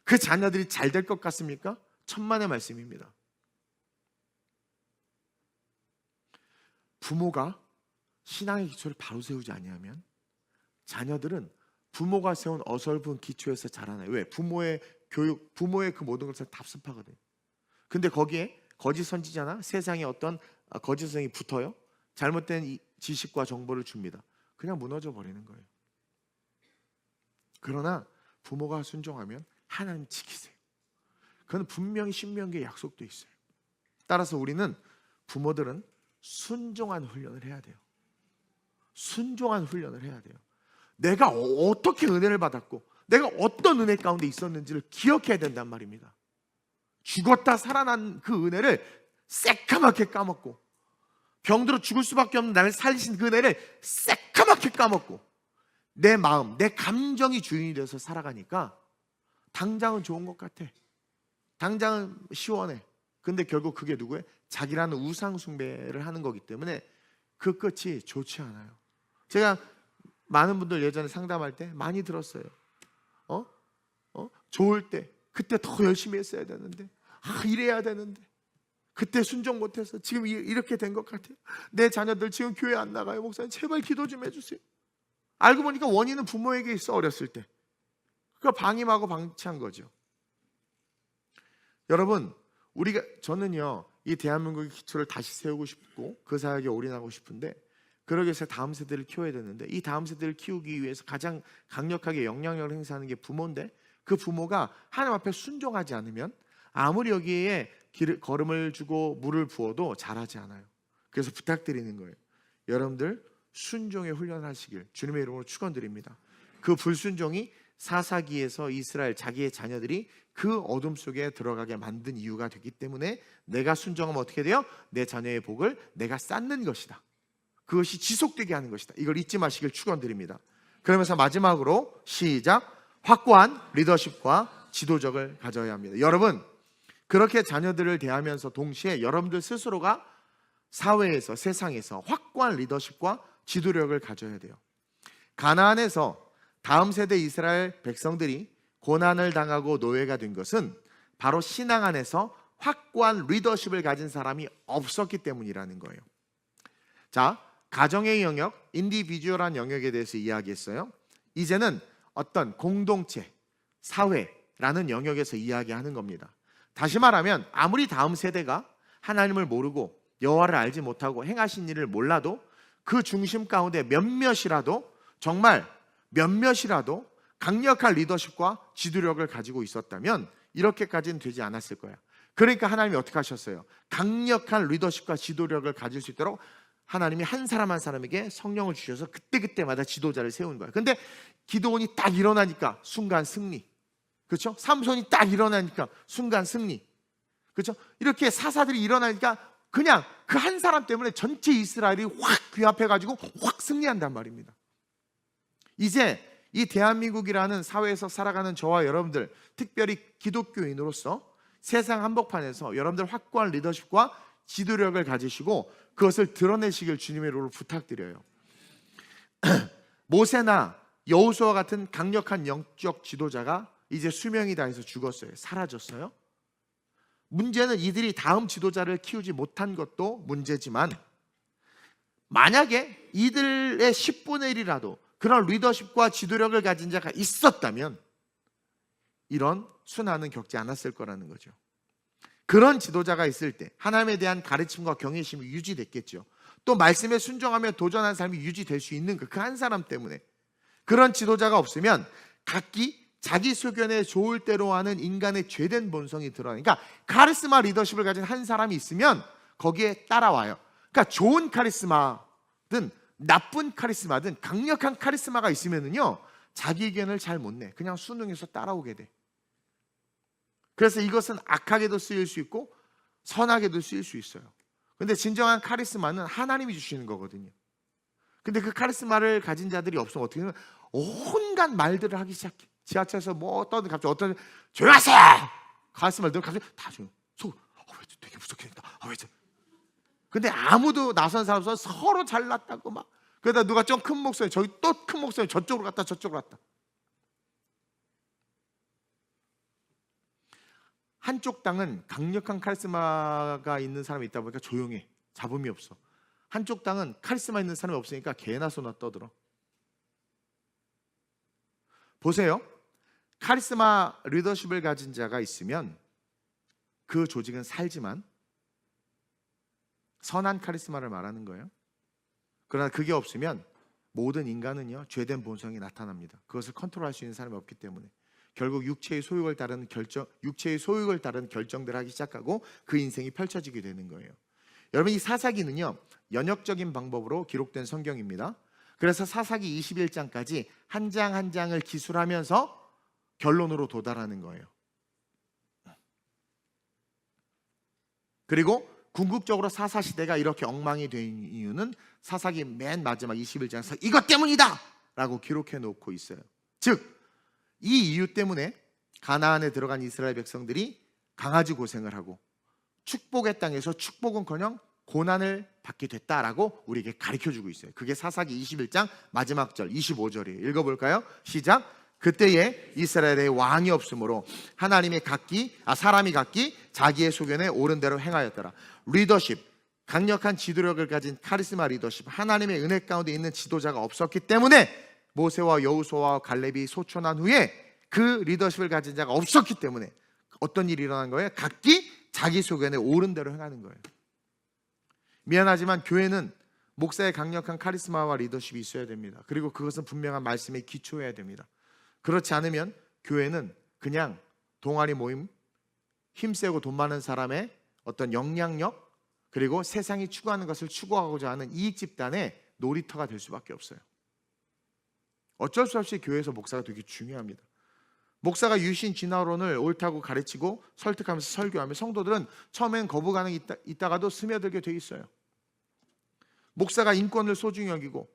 그 자녀들이 잘 될 것 같습니까? 천만의 말씀입니다. 부모가 신앙의 기초를 바로 세우지 아니하면 자녀들은 부모가 세운 어설픈 기초에서 자라나요. 왜? 부모의 교육, 부모의 그 모든 것을 답습하거든요. 근데 거기에 거짓 선지자나 세상의 어떤 거짓 선생이 붙어요. 잘못된 지식과 정보를 줍니다. 그냥 무너져 버리는 거예요. 그러나 부모가 순종하면 하나님 지키세요. 그건 분명히 신명기에 약속도 있어요. 따라서 우리는, 부모들은 순종한 훈련을 해야 돼요. 순종한 훈련을 해야 돼요. 내가 어떻게 은혜를 받았고 내가 어떤 은혜 가운데 있었는지를 기억해야 된단 말입니다. 죽었다 살아난 그 은혜를 새까맣게 까먹고, 병들어 죽을 수밖에 없는 나를 살리신 그 은혜를 새까맣게 까먹고, 내 마음, 내 감정이 주인이 돼서 살아가니까 당장은 좋은 것 같아. 당장은 시원해. 근데 결국 그게 누구예요? 자기라는 우상 숭배를 하는 거기 때문에 그 끝이 좋지 않아요. 제가 많은 분들 예전에 상담할 때 많이 들었어요. 좋을 때 그때 더 열심히 했어야 되는데, 이래야 되는데 그때 순종 못해서 지금 이렇게 된 것 같아요. 내 자녀들 지금 교회 안 나가요. 목사님 제발 기도 좀 해주세요. 알고 보니까 원인은 부모에게 있어. 어렸을 때 그걸 방임하고 방치한 거죠. 여러분, 저는요, 이 대한민국의 기초를 다시 세우고 싶고 그 사역에 올인하고 싶은데, 그러기 위해서 다음 세대를 키워야 되는데, 이 다음 세대를 키우기 위해서 가장 강력하게 영향력을 행사하는 게 부모인데, 그 부모가 하나님 앞에 순종하지 않으면 아무리 여기에 걸음을 주고 물을 부어도 자라지 않아요. 그래서 부탁드리는 거예요. 여러분들 순종의 훈련하시길 주님의 이름으로 축원드립니다. 그 불순종이 사사기에서 이스라엘 자기의 자녀들이 그 어둠 속에 들어가게 만든 이유가 되기 때문에, 내가 순종하면 어떻게 돼요? 내 자녀의 복을 내가 쌓는 것이다. 그것이 지속되게 하는 것이다. 이걸 잊지 마시길 축원드립니다. 그러면서 마지막으로 시작. 확고한 리더십과 지도력을 가져야 합니다. 여러분, 그렇게 자녀들을 대하면서 동시에 여러분들 스스로가 사회에서, 세상에서 확고한 리더십과 지도력을 가져야 돼요. 가나안에서 다음 세대 이스라엘 백성들이 고난을 당하고 노예가 된 것은 바로 신앙 안에서 확고한 리더십을 가진 사람이 없었기 때문이라는 거예요. 자, 가정의 영역, 인디비주얼한 영역에 대해서 이야기했어요. 이제는 어떤 공동체, 사회라는 영역에서 이야기하는 겁니다. 다시 말하면 아무리 다음 세대가 하나님을 모르고 여호와를 알지 못하고 행하신 일을 몰라도 그 중심 가운데 몇몇이라도, 정말 몇몇이라도 강력한 리더십과 지도력을 가지고 있었다면 이렇게까지는 되지 않았을 거야. 그러니까 하나님이 어떻게 하셨어요? 강력한 리더십과 지도력을 가질 수 있도록 하나님이 한 사람 한 사람에게 성령을 주셔서 그때그때마다 지도자를 세운 거야. 근데 기드온이 딱 일어나니까 순간 승리, 그렇죠? 삼손이 딱 일어나니까 순간 승리, 그렇죠? 이렇게 사사들이 일어나니까 그냥 그 한 사람 때문에 전체 이스라엘이 확 귀합해가지고 확 승리한단 말입니다. 이제 이 대한민국이라는 사회에서 살아가는 저와 여러분들, 특별히 기독교인으로서 세상 한복판에서 여러분들 확고한 리더십과 지도력을 가지시고 그것을 드러내시길 주님의 이름으로 부탁드려요. 모세나 여호수아 같은 강력한 영적 지도자가 이제 수명이 다해서 죽었어요. 사라졌어요. 문제는 이들이 다음 지도자를 키우지 못한 것도 문제지만, 만약에 이들의 10분의 1이라도 그런 리더십과 지도력을 가진 자가 있었다면 이런 순환은 겪지 않았을 거라는 거죠. 그런 지도자가 있을 때 하나님에 대한 가르침과 경외심이 유지됐겠죠. 또 말씀에 순종하며 도전하는 삶이 유지될 수 있는 그 한 사람 때문에. 그런 지도자가 없으면 각기 자기 소견에 좋을 대로 하는 인간의 죄된 본성이 드러나니까, 카리스마 리더십을 가진 한 사람이 있으면 거기에 따라와요. 그러니까 좋은 카리스마든 나쁜 카리스마든 강력한 카리스마가 있으면은요, 자기 의견을 잘 못 내. 그냥 순응해서 따라오게 돼. 그래서 이것은 악하게도 쓰일 수 있고 선하게도 쓰일 수 있어요. 근데 진정한 카리스마는 하나님이 주시는 거거든요. 근데 그 카리스마를 가진 자들이 없으면 어떻게 되면 온갖 말들을 하기 시작해. 지하철에서 뭐 어떤 갑자기 어떤 조용하세요! 카리스마를 들으면 갑자기 다 조용. 왜 되게 무섭게 생겼다. 왜 근데 아무도 나선 사람 없어서 서로 잘났다고 막. 그러다 누가 좀 큰 목소리, 저기 또 큰 목소리, 저쪽으로 갔다 저쪽으로 갔다. 한쪽 땅은 강력한 카리스마가 있는 사람이 있다 보니까 조용해. 잡음이 없어. 한쪽 땅은 카리스마 있는 사람이 없으니까 개나 소나 떠들어. 보세요. 카리스마 리더십을 가진 자가 있으면 그 조직은 살지만, 선한 카리스마를 말하는 거예요. 그러나 그게 없으면 모든 인간은요, 죄된 본성이 나타납니다. 그것을 컨트롤할 수 있는 사람이 없기 때문에 결국 육체의 소욕을 따른 결정들을 하기 시작하고 그 인생이 펼쳐지게 되는 거예요. 여러분, 이 사사기는요, 연역적인 방법으로 기록된 성경입니다. 그래서 사사기 21장까지 한 장 한 장을 기술하면서 결론으로 도달하는 거예요. 그리고 궁극적으로 사사시대가 이렇게 엉망이 된 이유는 사사기 맨 마지막 21장에서 이것 때문이다! 라고 기록해 놓고 있어요. 즉, 이 이유 때문에 가나안에 들어간 이스라엘 백성들이 강아지 고생을 하고 축복의 땅에서 축복은커녕 고난을 받게 됐다라고 우리에게 가르쳐주고 있어요. 그게 사사기 21장 마지막 절 25절이에요. 읽어볼까요? 시작. 그때에 이스라엘의 왕이 없으므로 사람이 각기 자기의 소견에 옳은 대로 행하였더라. 리더십, 강력한 지도력을 가진 카리스마 리더십, 하나님의 은혜 가운데 있는 지도자가 없었기 때문에 모세와 여호수아와 갈렙이 소천한 후에 그 리더십을 가진 자가 없었기 때문에 어떤 일이 일어난 거예요? 각기 자기 소견에 옳은 대로 행하는 거예요. 미안하지만 교회는 목사의 강력한 카리스마와 리더십이 있어야 됩니다. 그리고 그것은 분명한 말씀에 기초해야 됩니다. 그렇지 않으면 교회는 그냥 동아리 모임, 힘세고 돈 많은 사람의 어떤 영향력, 그리고 세상이 추구하는 것을 추구하고자 하는 이익 집단의 놀이터가 될 수밖에 없어요. 어쩔 수 없이 교회에서 목사가 되게 중요합니다. 목사가 유신 진화론을 옳다고 가르치고 설득하면서 설교하면 성도들은 처음엔 거부감이 있다가도 스며들게 돼 있어요. 목사가 인권을 소중히 여기고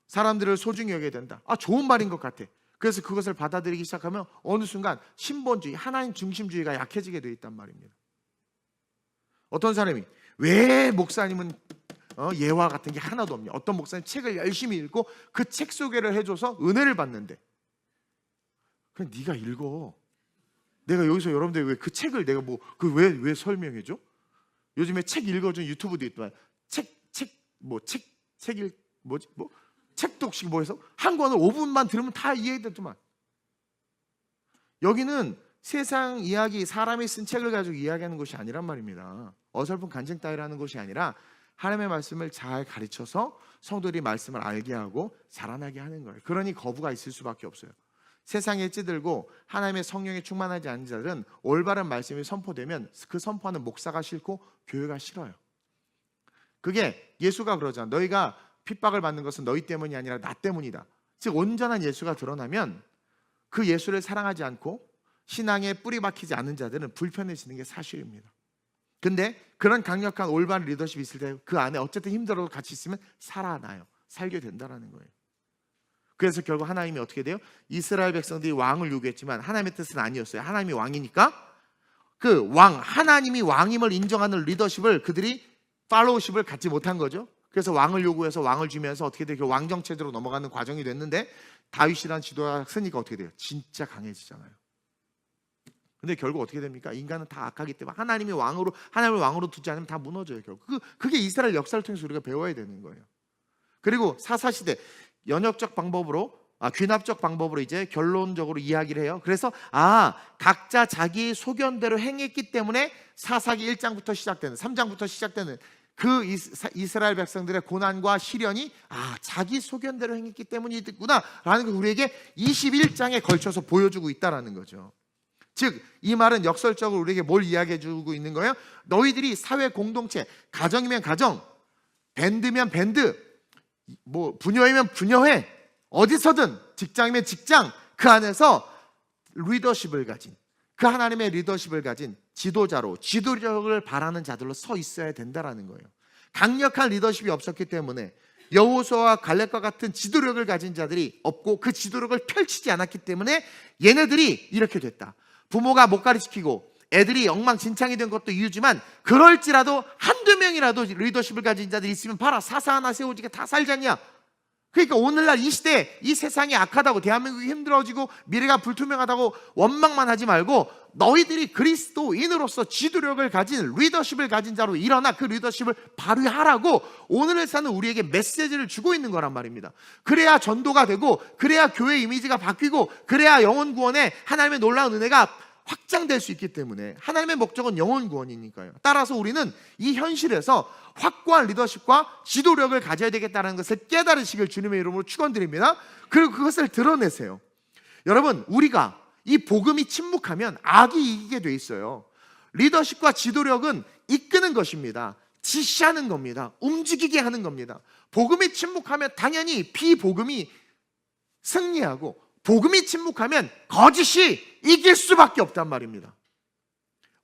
사람들을 소중히 여겨야 된다. 좋은 말인 것 같아. 그래서 그것을 받아들이기 시작하면 어느 순간 신본주의, 하나님 중심주의가 약해지게 돼 있단 말입니다. 어떤 사람이 왜 목사님은 예화 같은 게 하나도 없냐? 어떤 목사님 책을 열심히 읽고 그 책 소개를 해줘서 은혜를 받는데 그냥 네가 읽어. 내가 여기서 여러분들 왜 그 책을 내가 왜 설명해줘? 요즘에 책 읽어준 유튜브도 있더만 책 독식 해서 한 권을 5분만 들으면 다 이해되더만. 여기는 세상 이야기, 사람이 쓴 책을 가지고 이야기하는 것이 아니란 말입니다. 어설픈 간증 따위를 하는 것이 아니라 하나님의 말씀을 잘 가르쳐서 성도들이 말씀을 알게 하고 자라나게 하는 거예요. 그러니 거부가 있을 수밖에 없어요. 세상에 찌들고 하나님의 성령에 충만하지 않은 자들은 올바른 말씀이 선포되면 그 선포하는 목사가 싫고 교회가 싫어요. 그게 예수가 그러잖아. 너희가 핍박을 받는 것은 너희 때문이 아니라 나 때문이다. 즉 온전한 예수가 드러나면 그 예수를 사랑하지 않고 신앙에 뿌리 박히지 않은 자들은 불편해지는 게 사실입니다. 근데 그런 강력한 올바른 리더십이 있을 때 그 안에 어쨌든 힘들어도 같이 있으면 살아나요. 살게 된다라는 거예요. 그래서 결국 하나님이 어떻게 돼요? 이스라엘 백성들이 왕을 요구했지만 하나님의 뜻은 아니었어요. 하나님이 왕이니까 그 왕, 하나님이 왕임을 인정하는 리더십을 그들이 팔로우십을 갖지 못한 거죠. 그래서 왕을 요구해서 왕을 주면서 어떻게 돼요? 왕정 체제로 넘어가는 과정이 됐는데 다윗이라는 지도자가 쓰니까 어떻게 돼요? 진짜 강해지잖아요. 근데 결국 어떻게 됩니까? 인간은 다 악하기 때문에 하나님을 왕으로 두지 않으면 다 무너져요. 결국 그게 이스라엘 역사를 통해서 우리가 배워야 되는 거예요. 그리고 사사시대 연역적 방법으로 귀납적 방법으로 이제 결론적으로 이야기를 해요. 그래서 각자 자기 소견대로 행했기 때문에 사사기 1장부터 시작되는 3장부터 시작되는 그 이스라엘 백성들의 고난과 시련이 자기 소견대로 행했기 때문이구나 라는 걸 우리에게 21장에 걸쳐서 보여주고 있다는 거죠. 즉 이 말은 역설적으로 우리에게 뭘 이야기해 주고 있는 거예요? 너희들이 사회 공동체, 가정이면 가정, 밴드면 밴드, 부녀이면 부녀회, 어디서든 직장이면 직장, 그 안에서 리더십을 가진, 그 하나님의 리더십을 가진 지도자로, 지도력을 바라는 자들로 서 있어야 된다라는 거예요. 강력한 리더십이 없었기 때문에 여호수아와 갈렙과 같은 지도력을 가진 자들이 없고 그 지도력을 펼치지 않았기 때문에 얘네들이 이렇게 됐다. 부모가 못 가르치고 애들이 엉망진창이 된 것도 이유지만 그럴지라도 한두 명이라도 리더십을 가진 자들이 있으면 봐라, 사사 하나 세워지게 다 살잖냐. 그러니까 오늘날 이 시대, 이 세상이 악하다고, 대한민국이 힘들어지고 미래가 불투명하다고 원망만 하지 말고 너희들이 그리스도인으로서 지도력을 가진, 리더십을 가진 자로 일어나 그 리더십을 발휘하라고 오늘을 사는 우리에게 메시지를 주고 있는 거란 말입니다. 그래야 전도가 되고, 그래야 교회 이미지가 바뀌고, 그래야 영혼 구원에 하나님의 놀라운 은혜가 확장될 수 있기 때문에 하나님의 목적은 영혼 구원이니까요. 따라서 우리는 이 현실에서 확고한 리더십과 지도력을 가져야 되겠다는 것을 깨달으시길 주님의 이름으로 축원드립니다. 그리고 그것을 드러내세요. 여러분, 우리가 이 복음이 침묵하면 악이 이기게 돼 있어요. 리더십과 지도력은 이끄는 것입니다. 지시하는 겁니다. 움직이게 하는 겁니다. 복음이 침묵하면 당연히 비복음이 승리하고, 복음이 침묵하면 거짓이 이길 수밖에 없단 말입니다.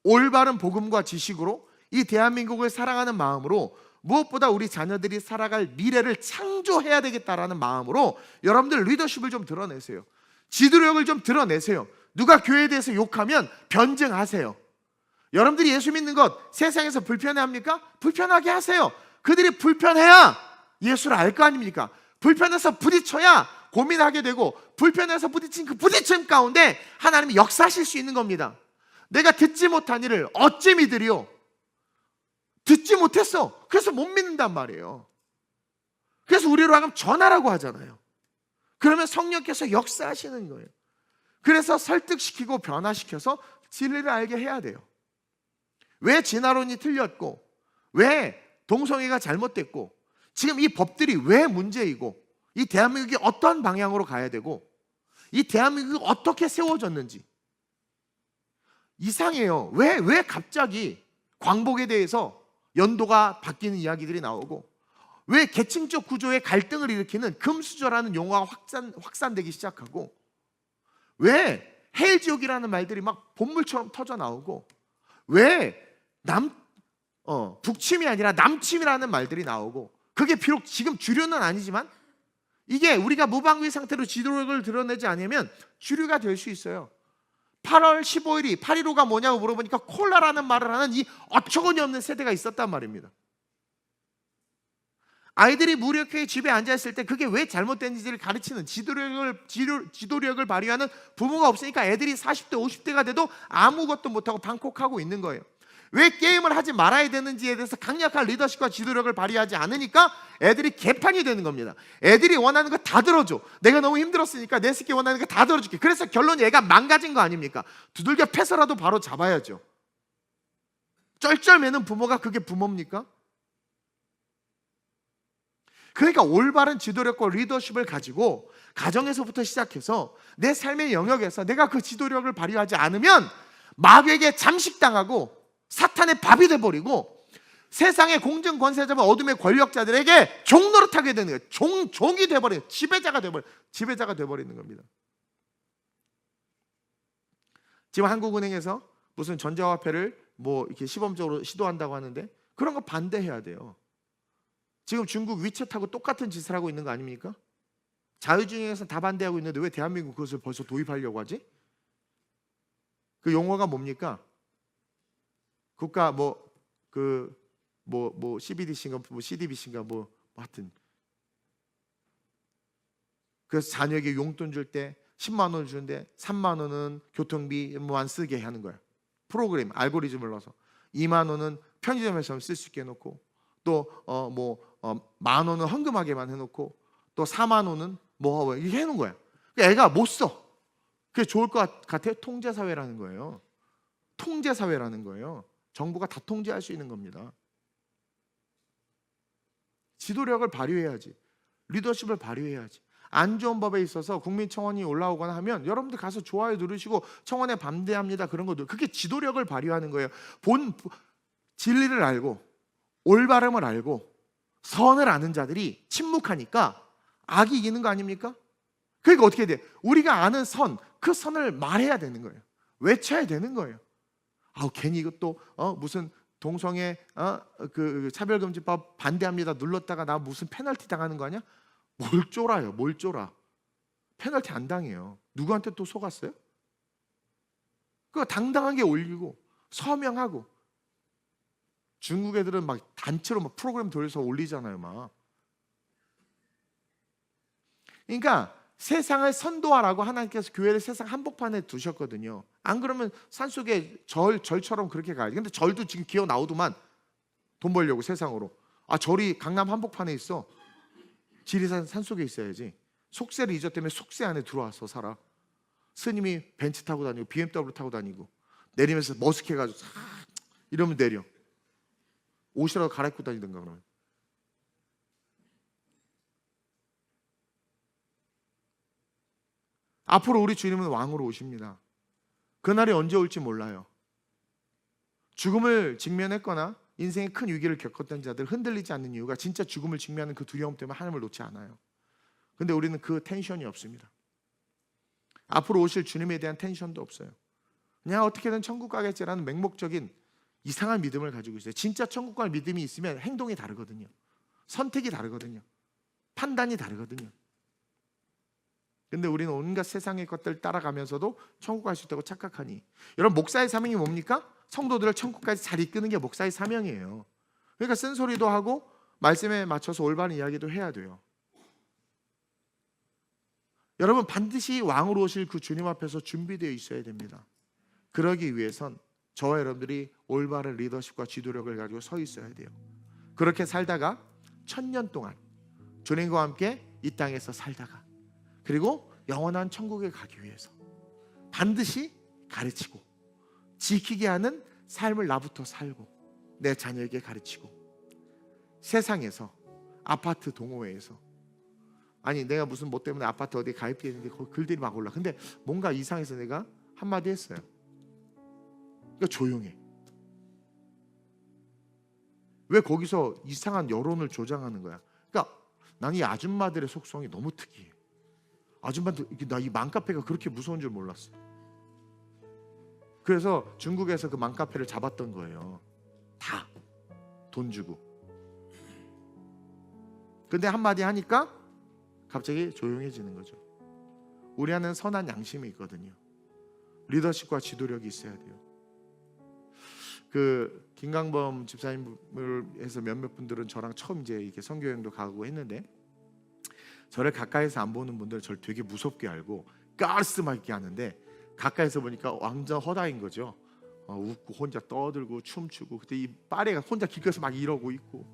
올바른 복음과 지식으로 이 대한민국을 사랑하는 마음으로, 무엇보다 우리 자녀들이 살아갈 미래를 창조해야 되겠다라는 마음으로 여러분들 리더십을 좀 드러내세요. 지도력을 좀 드러내세요. 누가 교회에 대해서 욕하면 변증하세요. 여러분들이 예수 믿는 것 세상에서 불편해합니까? 불편하게 하세요. 그들이 불편해야 예수를 알 거 아닙니까? 불편해서 부딪혀야 고민하게 되고, 불편해서 부딪힌 그 부딪힘 가운데 하나님이 역사하실 수 있는 겁니다. 내가 듣지 못한 일을 어찌 믿으리요? 듣지 못했어. 그래서 못 믿는단 말이에요. 그래서 우리로 하여금 전하라고 하잖아요. 그러면 성령께서 역사하시는 거예요. 그래서 설득시키고 변화시켜서 진리를 알게 해야 돼요. 왜 진화론이 틀렸고, 왜 동성애가 잘못됐고, 지금 이 법들이 왜 문제이고, 이 대한민국이 어떤 방향으로 가야 되고, 이 대한민국이 어떻게 세워졌는지 이상해요. 왜 갑자기 광복에 대해서 연도가 바뀌는 이야기들이 나오고, 왜 계층적 구조의 갈등을 일으키는 금수저라는 용어가 확산되기 시작하고, 왜 헬지옥이라는 말들이 막 본물처럼 터져 나오고, 왜 북침이 아니라 남침이라는 말들이 나오고, 그게 비록 지금 주류는 아니지만 이게 우리가 무방비 상태로 지도력을 드러내지 않으면 주류가 될 수 있어요. 8월 15일이 8.15가 뭐냐고 물어보니까 콜라라는 말을 하는 이 어처구니 없는 세대가 있었단 말입니다. 아이들이 무력하게 집에 앉아있을 때 그게 왜 잘못된지를 가르치는 지도력을 발휘하는 부모가 없으니까 애들이 40대 50대가 돼도 아무것도 못하고 방콕하고 있는 거예요. 왜 게임을 하지 말아야 되는지에 대해서 강력한 리더십과 지도력을 발휘하지 않으니까 애들이 개판이 되는 겁니다. 애들이 원하는 거 다 들어줘. 내가 너무 힘들었으니까 내 새끼 원하는 거 다 들어줄게. 그래서 결론이 애가 망가진 거 아닙니까? 두들겨 패서라도 바로 잡아야죠. 쩔쩔매는 부모가 그게 부모입니까? 그러니까 올바른 지도력과 리더십을 가지고 가정에서부터 시작해서 내 삶의 영역에서 내가 그 지도력을 발휘하지 않으면 마귀에게 잠식당하고 사탄의 밥이 돼버리고 세상의 공정 권세자와 어둠의 권력자들에게 종노릇하게 되는 거예요. 종이 돼버리는, 지배자가 돼버리는 겁니다. 지금 한국은행에서 무슨 전자화폐를 뭐 이렇게 시범적으로 시도한다고 하는데 그런 거 반대해야 돼요. 지금 중국 위챗하고 똑같은 짓을 하고 있는 거 아닙니까? 자유주의에서 다 반대하고 있는데 왜 대한민국 그것을 벌써 도입하려고 하지? 그 용어가 뭡니까? 국가 CBDC인가 뭐 CDBC인가 뭐 하여튼 그래서 자녀에게 용돈 줄 때 10만 원을 주는데 3만 원은 교통비 뭐 안 쓰게 하는 거야. 프로그램 알고리즘을 넣어서 2만 원은 편의점에서 쓸 수 있게 해놓고 또 만 원은 헌금하게만 해놓고 또 4만 원은 뭐 이렇게 해놓은 거야. 그러니까 애가 못 써. 그게 좋을 것 같아요? 통제사회라는 거예요. 통제사회라는 거예요. 정부가 다 통제할 수 있는 겁니다. 지도력을 발휘해야지. 리더십을 발휘해야지. 안 좋은 법에 있어서 국민청원이 올라오거나 하면 여러분들 가서 좋아요 누르시고 청원에 반대합니다 그런 것들, 그게 지도력을 발휘하는 거예요. 진리를 알고 올바름을 알고 선을 아는 자들이 침묵하니까 악이 이기는 거 아닙니까? 그러니까 어떻게 돼? 우리가 아는 선, 그 선을 말해야 되는 거예요. 외쳐야 되는 거예요. 괜히 이것도 무슨 동성애 그 차별금지법 반대합니다 눌렀다가 나 무슨 페널티 당하는 거 아니야? 뭘 쫄아요? 뭘 쫄아? 페널티 안 당해요. 누구한테 또 속았어요? 그거 당당하게 올리고 서명하고. 중국 애들은 막 단체로 막 프로그램 돌려서 올리잖아요, 막. 그러니까 세상을 선도하라고 하나님께서 교회를 세상 한복판에 두셨거든요. 안 그러면 산속에 절처럼 그렇게 가야지. 근데 절도 지금 기어 나오더만 돈 벌려고 세상으로. 절이 강남 한복판에 있어. 지리산 산속에 있어야지. 속세를 잊었다며 속세 안에 들어와서 살아. 스님이 벤츠 타고 다니고 BMW 타고 다니고 내리면서 머쓱해가지고 이러면 내려. 옷이라도 갈아입고 다니던가 그러면. 앞으로 우리 주님은 왕으로 오십니다. 그날이 언제 올지 몰라요. 죽음을 직면했거나 인생의 큰 위기를 겪었던 자들 흔들리지 않는 이유가 진짜 죽음을 직면하는 그 두려움 때문에 하나님을 놓지 않아요. 근데 우리는 그 텐션이 없습니다. 앞으로 오실 주님에 대한 텐션도 없어요. 그냥 어떻게든 천국 가겠지라는 맹목적인 이상한 믿음을 가지고 있어요. 진짜 천국 갈 믿음이 있으면 행동이 다르거든요. 선택이 다르거든요. 판단이 다르거든요. 근데 우리는 온갖 세상의 것들 따라가면서도 천국 갈 수 있다고 착각하니, 여러분 목사의 사명이 뭡니까? 성도들을 천국까지 잘 이끄는 게 목사의 사명이에요. 그러니까 쓴소리도 하고 말씀에 맞춰서 올바른 이야기도 해야 돼요. 여러분 반드시 왕으로 오실 그 주님 앞에서 준비되어 있어야 됩니다. 그러기 위해선 저와 여러분들이 올바른 리더십과 지도력을 가지고 서 있어야 돼요. 그렇게 살다가 1000년 동안 주님과 함께 이 땅에서 살다가 그리고 영원한 천국에 가기 위해서 반드시 가르치고 지키게 하는 삶을 나부터 살고 내 자녀에게 가르치고, 세상에서 아파트 동호회에서 내가 무슨 뭐 때문에 아파트 어디에 가입되어 있는데 거기 글들이 막 올라. 근데 뭔가 이상해서 내가 한마디 했어요. 그러니까 조용해. 왜 거기서 이상한 여론을 조장하는 거야? 그러니까 나는 이 아줌마들의 속성이 너무 특이해. 아줌마들, 나 이 맘카페가 그렇게 무서운 줄 몰랐어. 그래서 중국에서 그 맘카페를 잡았던 거예요. 다 돈 주고. 근데 한마디 하니까 갑자기 조용해지는 거죠. 우리 안에는 선한 양심이 있거든요. 리더십과 지도력이 있어야 돼요. 그 김강범 집사님을 해서 몇몇 분들은 저랑 처음 이제 이렇게 선교여행도 가고 했는데, 저를 가까이서 안 보는 분들은 저를 되게 무섭게 알고 까르스막게 하는데, 가까이서 보니까 완전 허다인 거죠. 웃고 혼자 떠들고 춤추고, 그때 이 빠레가 혼자 길거리에서 막 이러고 있고.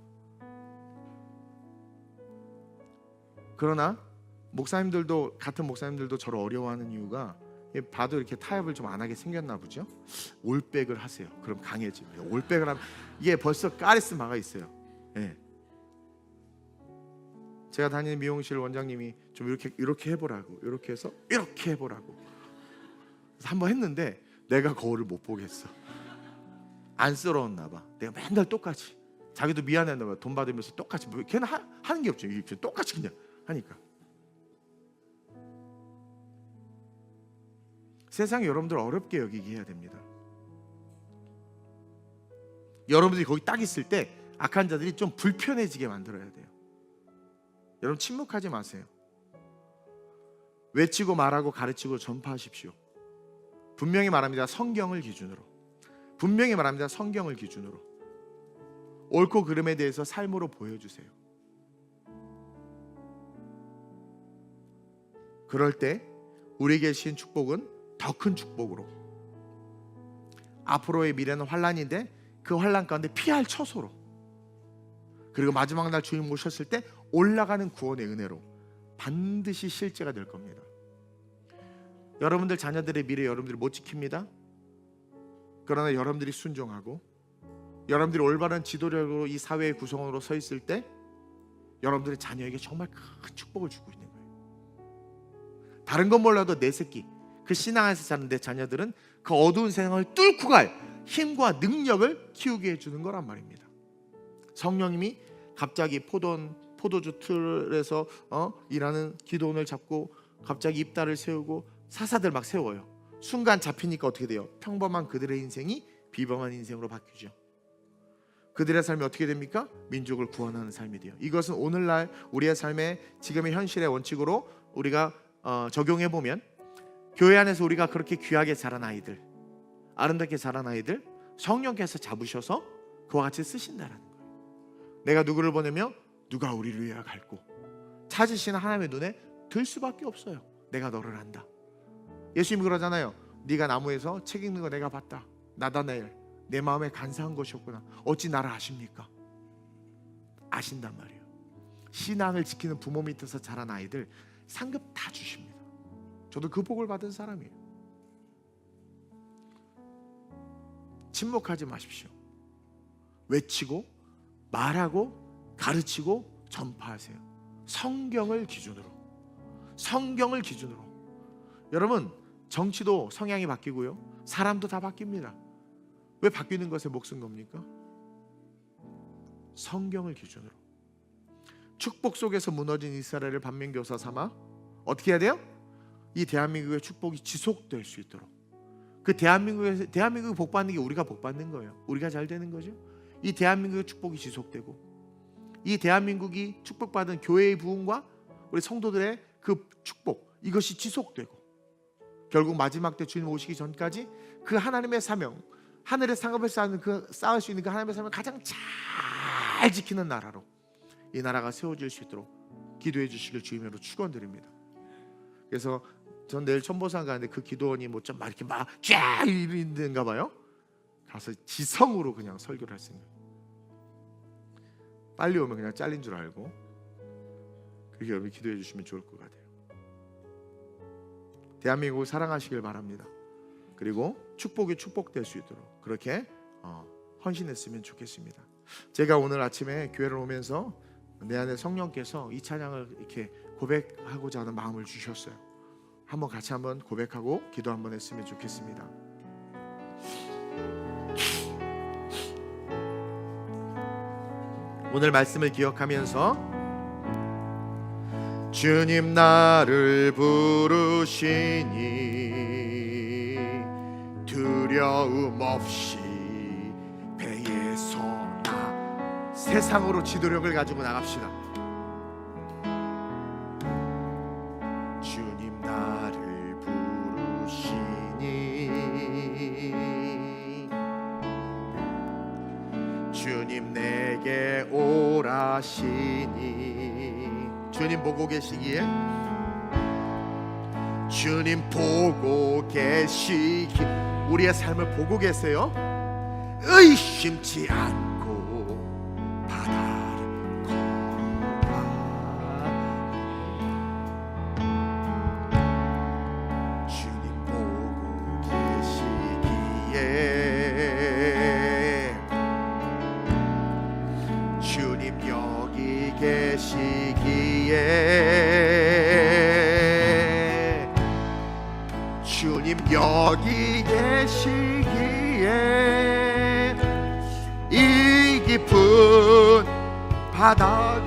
그러나 목사님들도, 같은 목사님들도 저를 어려워하는 이유가, 봐도 이렇게 타협을 좀 안 하게 생겼나 보죠. 올백을 하세요. 그럼 강해집니다. 올백을 하면 이게 벌써 까리스마가 있어요. 예. 제가 다니는 미용실 원장님이 좀 이렇게 해보라고, 이렇게 해서 이렇게 해보라고. 그래서 한번 했는데 내가 거울을 못 보겠어. 안쓰러웠나 봐. 내가 맨날 똑같이, 자기도 미안했나 봐. 돈 받으면서 똑같이, 걔는 하는 게 없죠. 똑같이 그냥 하니까. 세상이 여러분들 어렵게 여기게 해야 됩니다. 여러분들이 거기 딱 있을 때 악한 자들이 좀 불편해지게 만들어야 돼요. 여러분 침묵하지 마세요. 외치고 말하고 가르치고 전파하십시오. 분명히 말합니다. 성경을 기준으로. 분명히 말합니다. 성경을 기준으로. 옳고 그름에 대해서 삶으로 보여주세요. 그럴 때 우리에게 주신 축복은 더 큰 축복으로, 앞으로의 미래는 환란인데 그 환란 가운데 피할 처소로, 그리고 마지막 날 주님 오셨을 때 올라가는 구원의 은혜로 반드시 실제가 될 겁니다. 여러분들 자녀들의 미래 여러분들이 못 지킵니다. 그러나 여러분들이 순종하고 여러분들이 올바른 지도력으로 이 사회의 구성원으로 서 있을 때 여러분들의 자녀에게 정말 큰 축복을 주고 있는 거예요. 다른 건 몰라도 내 새끼, 그 신앙 안에서 자는 내 자녀들은 그 어두운 세상을 뚫고 갈 힘과 능력을 키우게 해주는 거란 말입니다. 성령님이 갑자기 포도주 틀에서 일하는 기도원을 잡고 갑자기 입다를 세우고 사사들 막 세워요. 순간 잡히니까 어떻게 돼요? 평범한 그들의 인생이 비범한 인생으로 바뀌죠. 그들의 삶이 어떻게 됩니까? 민족을 구원하는 삶이 돼요. 이것은 오늘날 우리의 삶의 지금의 현실의 원칙으로 우리가 적용해 보면, 교회 안에서 우리가 그렇게 귀하게 자란 아이들, 아름답게 자란 아이들 성령께서 잡으셔서 그와 같이 쓰신다라는 거예요. 내가 누구를 보내며 누가 우리를 위하여 갈고, 찾으시는 하나님의 눈에 들 수밖에 없어요. 내가 너를 안다. 예수님이 그러잖아요. 네가 나무에서 책 읽는 거 내가 봤다. 나다나엘, 내 마음에 간사한 것이었구나. 어찌 나를 아십니까? 아신단 말이에요. 신앙을 지키는 부모 밑에서 자란 아이들 상급 다 주십니다. 저도 그 복을 받은 사람이에요. 침묵하지 마십시오. 외치고 말하고 가르치고 전파하세요. 성경을 기준으로. 성경을 기준으로. 여러분, 정치도 성향이 바뀌고요, 사람도 다 바뀝니다. 왜 바뀌는 것에 목숨 겁니까? 성경을 기준으로. 축복 속에서 무너진 이스라엘을 반면교사 삼아 어떻게 해야 돼요? 이 대한민국의 축복이 지속될 수 있도록. 그 대한민국이 복 받는 게 우리가 복 받는 거예요. 우리가 잘 되는 거죠. 이 대한민국의 축복이 지속되고, 이 대한민국이 축복받은 교회의 부흥과 우리 성도들의 그 축복, 이것이 지속되고, 결국 마지막 때 주님 오시기 전까지 그 하나님의 사명, 하늘의 상급을 쌓을 수 있는 그 하나님의 사명을 가장 잘 지키는 나라로 이 나라가 세워질 수 있도록 기도해 주시길 주님으로 축원드립니다. 그래서 전 내일 천보산 가는데 그 기도원이 뭐 좀 막 이렇게 막 쫙 이러는가 봐요. 가서 지성으로 그냥 설교를 할 생각. 빨리 오면 그냥 잘린 줄 알고 그렇게 여러분 기도해 주시면 좋을 것 같아요. 대한민국을 사랑하시길 바랍니다. 그리고 축복이 축복될 수 있도록 그렇게 헌신했으면 좋겠습니다. 제가 오늘 아침에 교회를 오면서 내 안에 성령께서 이 찬양을 이렇게 고백하고자 하는 마음을 주셨어요. 한번 같이 한번 고백하고 기도 한번 했으면 좋겠습니다. 오늘 말씀을 기억하면서 주님 나를 부르시니 두려움 없이 배에서 세상으로 지도력을 가지고 나갑시다. 주님 내게 오라시니. 주님 보고 계시기에, 주님 보고 계시기, 우리의 삶을 보고 계세요. 의심치 않고 바다를 걸어가. 주님 보고 계시기에, 주님 여기 계시기에, 주님 여기 계시기에, 이 깊은 바다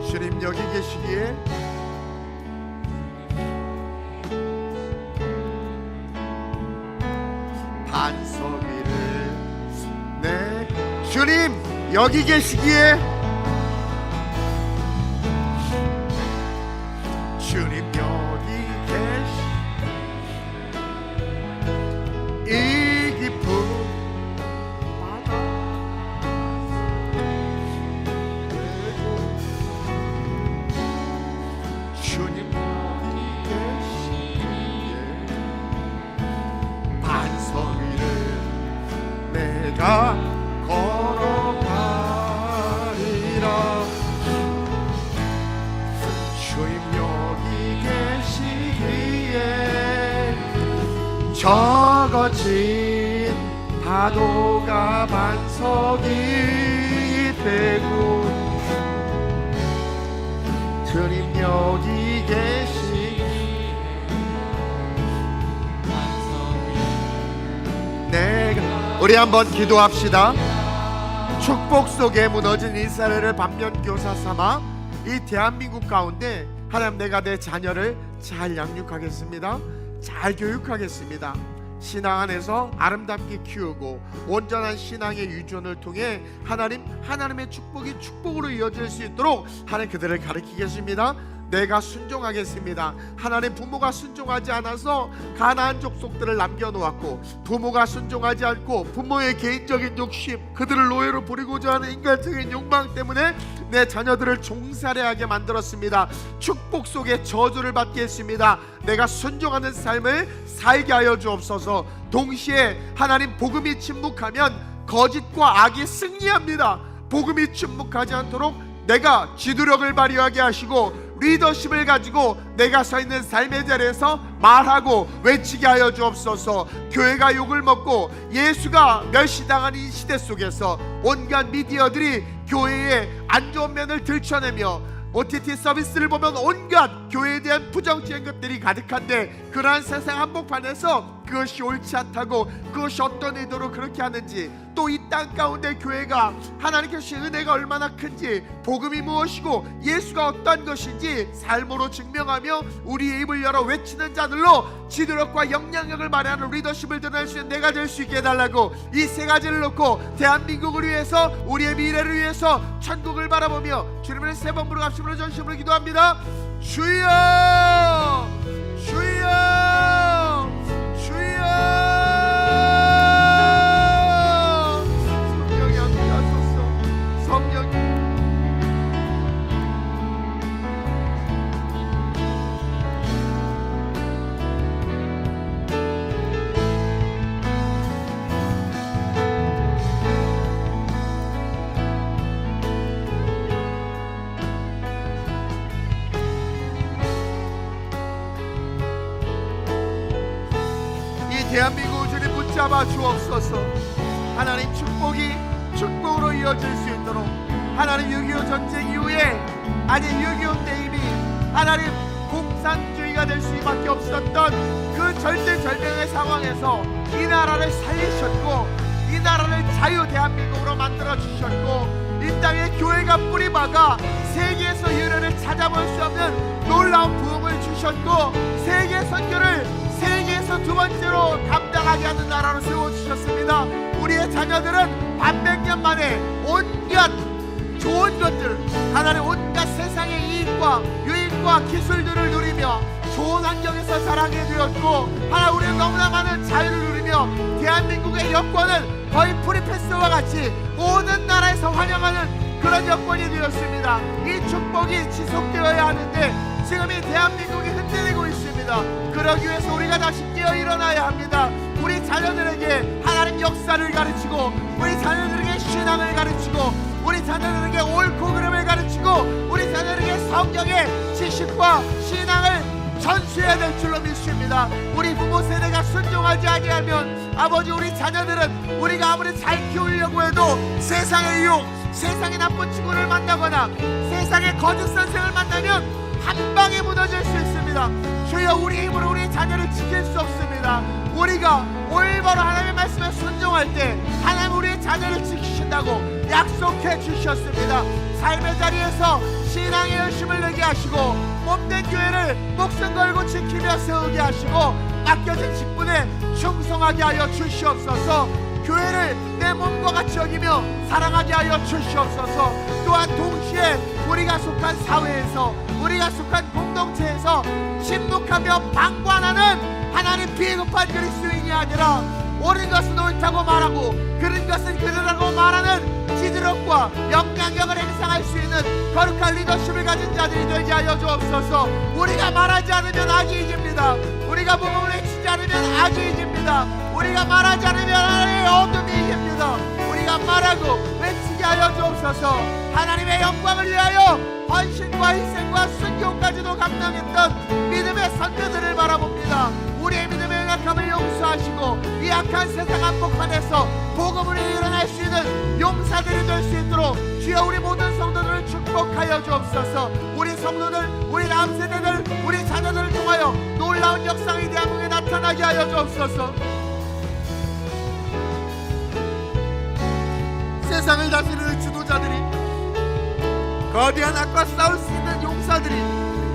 주님 여기 계시기에, 반석 위를 내 주님 여기 계시기에, 주님 여기 계시, 이 깊은 바다 주님 여기 계시기에, 반석 위를 내가 걸어가리라. 주님 여기 계시기에, 적어진 파도가 반석이 되고, 주님 여기 계시기에, 내가. 우리 한번 기도합시다. 축복 속에 무너진 이스라엘을 반면교사 삼아 이 대한민국 가운데, 하나님 내가 내 자녀를 잘 양육하겠습니다. 잘 교육하겠습니다. 신앙 안에서 아름답게 키우고 온전한 신앙의 유전을 통해 하나님의 축복이 축복으로 이어질 수 있도록 하나님 그들을 가르치겠습니다. 내가 순종하겠습니다. 하나님, 부모가 순종하지 않아서 가나안 족속들을 남겨놓았고, 부모가 순종하지 않고 부모의 개인적인 욕심, 그들을 노예로 부리고자 하는 인간적인 욕망 때문에 내 자녀들을 종살이하게 만들었습니다. 축복 속에 저주를 받게 했습니다. 내가 순종하는 삶을 살게 하여 주옵소서. 동시에 하나님, 복음이 침묵하면 거짓과 악이 승리합니다. 복음이 침묵하지 않도록 내가 지도력을 발휘하게 하시고, 리더십을 가지고 내가 서 있는 삶의 자리에서 말하고 외치게 하여 주옵소서. 교회가 욕을 먹고 예수가 멸시당한 이 시대 속에서 온갖 미디어들이 교회의 안 좋은 면을 들춰내며 OTT 서비스를 보면 온갖 교회에 대한 부정적인 것들이 가득한데, 그러한 세상 한복판에서 그것이 옳지 않다고, 그것이 어떤 의도로 그렇게 하는지, 또 이 땅 가운데 교회가 하나님께서 은혜가 얼마나 큰지, 복음이 무엇이고 예수가 어떤 것인지 삶으로 증명하며 우리의 입을 열어 외치는 자들로 지도력과 영향력을 발휘하는 리더십을 드러낼 수 있는 내가 될 수 있게 해달라고, 이 세 가지를 놓고 대한민국을 위해서, 우리의 미래를 위해서, 천국을 바라보며 주님을 세 번 부르갑심으로 전심으로 기도합니다. 주여, 주여, 주여. 성령이 함께하소서. 성령이. 대한민국 주님 붙잡아 주옵소서. 하나님, 축복이 축복으로 이어질 수 있도록, 하나님 6.25 전쟁 이후에, 아니 6.25 때 이미 하나님 공산주의가 될 수밖에 없었던 그 절대절명의 상황에서 이 나라를 살리셨고, 나라를 자유 대한민국으로 만들어 주셨고, 이 땅에 교회가 뿌리박아 세계에서 유래를 찾아볼 수 없는 놀라운 부흥을 주셨고, 세계 선교를 세계에서 두 번째로 감당하게 하는 나라로 세워주셨습니다. 우리의 자녀들은 반백년 만에 온갖 좋은 것들, 하나님 온갖 세상의 이익과 유익과 기술들을 누리며 좋은 환경에서 자라게 되었고, 하나님 우리는 너무나 많은 자유를 누리며 대한민국의 여권은 거의 프리패스와 같이 모든 나라에서 환영하는 그런 여건이 되었습니다. 이 축복이 지속되어야 하는데 지금 이 대한민국이 흔들리고 있습니다. 그러기 위해서 우리가 다시 깨어 일어나야 합니다. 우리 자녀들에게 하나님 역사를 가르치고, 우리 자녀들에게 신앙을 가르치고, 우리 자녀들에게 옳고 그름을 가르치고, 우리 자녀들에게 성경의 지식과 신앙을 전수해야 될 줄로 믿습니다. 우리 부모 세대가 순종하지 아니하면 아버지, 우리 자녀들은 우리가 아무리 잘 키우려고 해도 세상의 유혹, 세상의 나쁜 친구를 만나거나 세상의 거짓 선생을 만나면 한 방에 무너질 수 있습니다. 주여, 우리 힘으로 우리 자녀를 지킬 수 없습니다. 우리가 올바로 하나님의 말씀에 순종할 때 하나님 우리의 자녀를 지키신다고 약속해 주셨습니다. 삶의 자리에서 신앙의 열심을 내게 하시고, 몸된 교회를 목숨 걸고 지키며 세우게 하시고, 맡겨진 직분에 충성하게 하여 주시옵소서. 교회를 내 몸과 같이 여기며 사랑하게 하여 주시옵소서. 또한 동시에 우리가 속한 사회에서, 우리가 속한 공동체에서 침묵하며 방관하는 하나님 비겁한 그리스도인이 아니라 옳은 것은 옳다고 말하고 그른 것은 그르라고 말하는 지도력과 영향력을 행사할 수 있는 거룩한 리더십을 가진 자들이 되게 하여 주옵소서. 우리가 말하지 않으면 악이 이깁니다. 우리가 복음을 외치지 않으면 악이 이깁니다. 우리가 말하지 않으면 하나님의 어둠이 이깁니다. 우리가 말하고 외치게 하여 주옵소서. 하나님의 영광을 위하여 헌신과 희생과 순교까지도 감당했던 믿음의 선배들을 바라봅니다. 우리의 믿음의 연약함을 용서하시고 이 악한 세상 한복판에서 복음을 일어날 수 있는 용사들이 될 수 있도록 주여 우리 모든 성도들을 축복하여 주옵소서. 우리 성도들, 우리 다음 세대들, 우리 자녀들을 통하여 놀라운 역사가 이 대한민국에 나타나게 하여 주옵소서. 세상을 다스리는 지도자들이, 거대한 악과 싸울 수 있는 용사들이,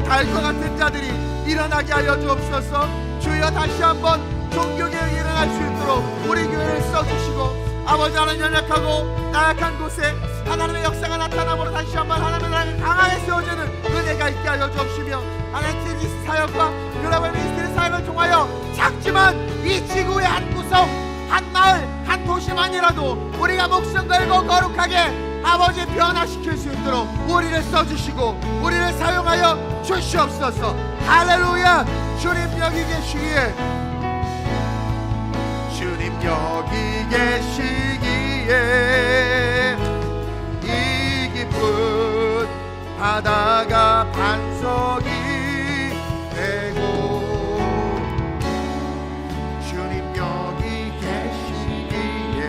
달과 같은 자들이 일어나게 하여 주옵소서. 주여, 다시 한번 종교개혁이 일어날 수 있도록 우리 교회를 써주시고, 아버지 하나님, 연약하고 나약한 곳에 하나님의 역사가 나타남으로 다시 한번 하나님의 나라가 강하게 세워지는 은혜가 있게 하여 주옵시며, 하나님 TGC 사역과 글로벌 미니스트리 사역을 통하여 작지만 이 지구의 한 구석, 한 마을, 한 도시만이라도 우리가 목숨 걸고 거룩하게 아버지 변화시킬 수 있도록 우리를 써주시고 우리를 사용하여 주시옵소서. 할렐루야. 주님 여기 계시기에, 주님 여기 계시기에 이 깊은 바다가 반석이 되고, 주님 여기 계시기에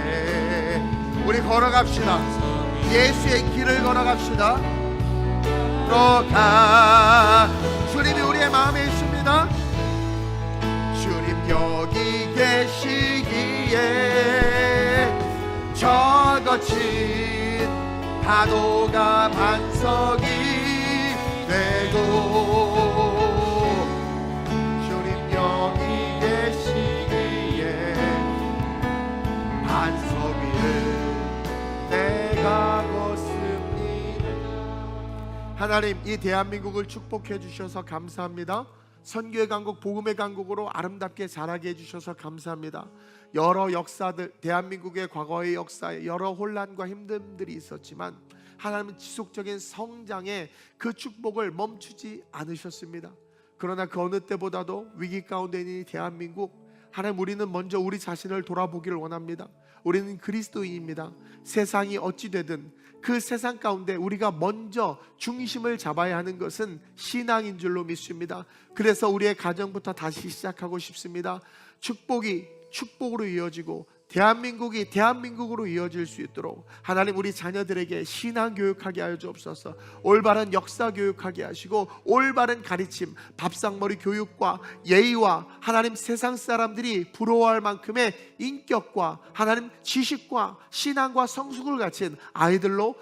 우리 걸어갑시다. 예수의 길을 걸어갑시다. 걸어가. 주님이 우리의 마음에 있습니다. 주님 여기 계시기에 저 거친 파도가 반석이 되고, 주님 여기 계시기에 반석 위를 내가 걷습니다. 하나님, 이 대한민국을 축복해 주셔서 감사합니다. 선교의 강국, 복음의 강국으로 아름답게 자라게 해주셔서 감사합니다. 여러 역사들, 대한민국의 과거의 역사에 여러 혼란과 힘듦들이 있었지만 하나님은 지속적인 성장의 그 축복을 멈추지 않으셨습니다. 그러나 그 어느 때보다도 위기 가운데 있는 대한민국, 하나님, 우리는 먼저 우리 자신을 돌아보기를 원합니다. 우리는 그리스도인입니다. 세상이 어찌 되든 그 세상 가운데 우리가 먼저 중심을 잡아야 하는 것은 신앙인 줄로 믿습니다. 그래서 우리의 가정부터 다시 시작하고 싶습니다. 축복이 축복으로 이어지고 대한민국이 대한민국으로 이어질 수 있도록 하나님 우리 자녀들에게 신앙 교육하게 하여 주옵소서. 올바른 역사 교육하게 하시고 올바른 가르침, 밥상머리 교육과 예의와 하나님 세상 사람들이 부러워할 만큼의 인격과 하나님 지식과 신앙과 성숙을 갖춘 아이들로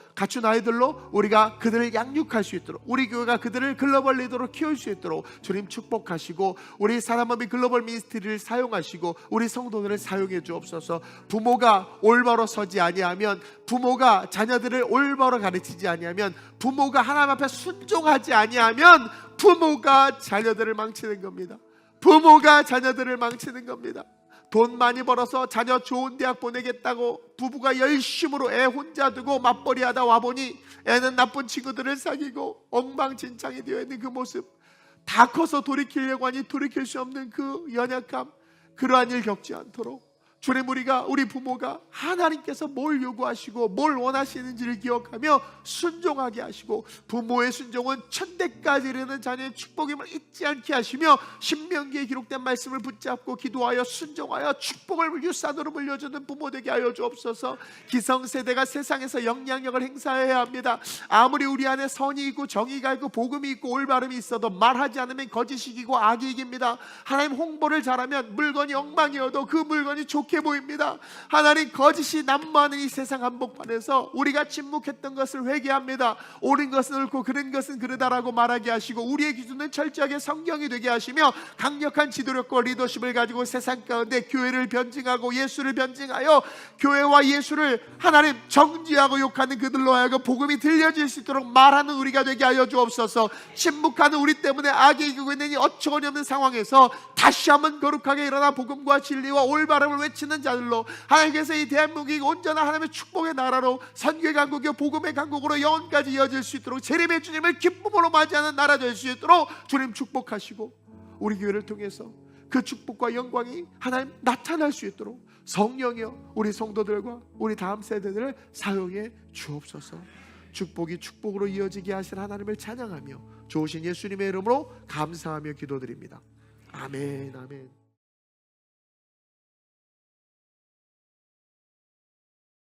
우리가 그들을 양육할 수 있도록, 우리 교회가 그들을 글로벌 리더로 키울 수 있도록 주님 축복하시고, 우리 사람업이 글로벌 미니스트리를 사용하시고 우리 성도들을 사용해 주옵소서. 부모가 올바로 서지 아니하면, 부모가 자녀들을 올바로 가르치지 아니하면, 부모가 하나님 앞에 순종하지 아니하면 부모가 자녀들을 망치는 겁니다. 부모가 자녀들을 망치는 겁니다. 돈 많이 벌어서 자녀 좋은 대학 보내겠다고 부부가 열심으로 애 혼자 두고 맞벌이 하다 와보니 애는 나쁜 친구들을 사귀고 엉망진창이 되어 있는 그 모습, 다 커서 돌이키려고 하니 돌이킬 수 없는 그 연약함, 그러한 일 겪지 않도록 주님, 우리 부모가 하나님께서 뭘 요구하시고 뭘 원하시는지를 기억하며 순종하게 하시고, 부모의 순종은 천대까지 이르는 자녀의 축복임을 잊지 않게 하시며, 신명기에 기록된 말씀을 붙잡고 기도하여 순종하여 축복을 유산으로 물려주는 부모 되게 하여 주옵소서. 기성세대가 세상에서 영향력을 행사해야 합니다. 아무리 우리 안에 선이 있고 정의가 있고 복음이 있고 올바름이 있어도 말하지 않으면 거짓이 이기고 악이 이깁니다. 하나님 홍보를 잘하면 물건이 엉망이어도 그 물건이 좋게 보입니다. 하나님, 거짓이 난무하는 이 세상 한복판에서 우리가 침묵했던 것을 회개합니다. 옳은 것은 옳고 그른 것은 그르다라고 말하게 하시고, 우리의 기준은 철저하게 성경이 되게 하시며, 강력한 지도력과 리더십을 가지고 세상 가운데 교회를 변증하고 예수를 변증하여 교회와 예수를 하나님 정죄하고 욕하는 그들로 하여금 복음이 들려질 수 있도록 말하는 우리가 되게 하여 주옵소서. 침묵하는 우리 때문에 악이 이기고 있는 이 어처구니 없는 상황에서 다시 한번 거룩하게 일어나 복음과 진리와 올바름을 외치는 자들로, 하나님께서 이 대한민국이 온전한 하나님의 축복의 나라로, 선교의 강국이요 복음의 강국으로 영원까지 이어질 수 있도록, 재림의 주님을 기쁨으로 맞이하는 나라 될 수 있도록 주님 축복하시고, 우리 교회를 통해서 그 축복과 영광이 하나님 나타날 수 있도록 성령이여 우리 성도들과 우리 다음 세대들을 사용해 주옵소서. 축복이 축복으로 이어지게 하실 하나님을 찬양하며 좋으신 예수님의 이름으로 감사하며 기도드립니다. 아멘, 아멘.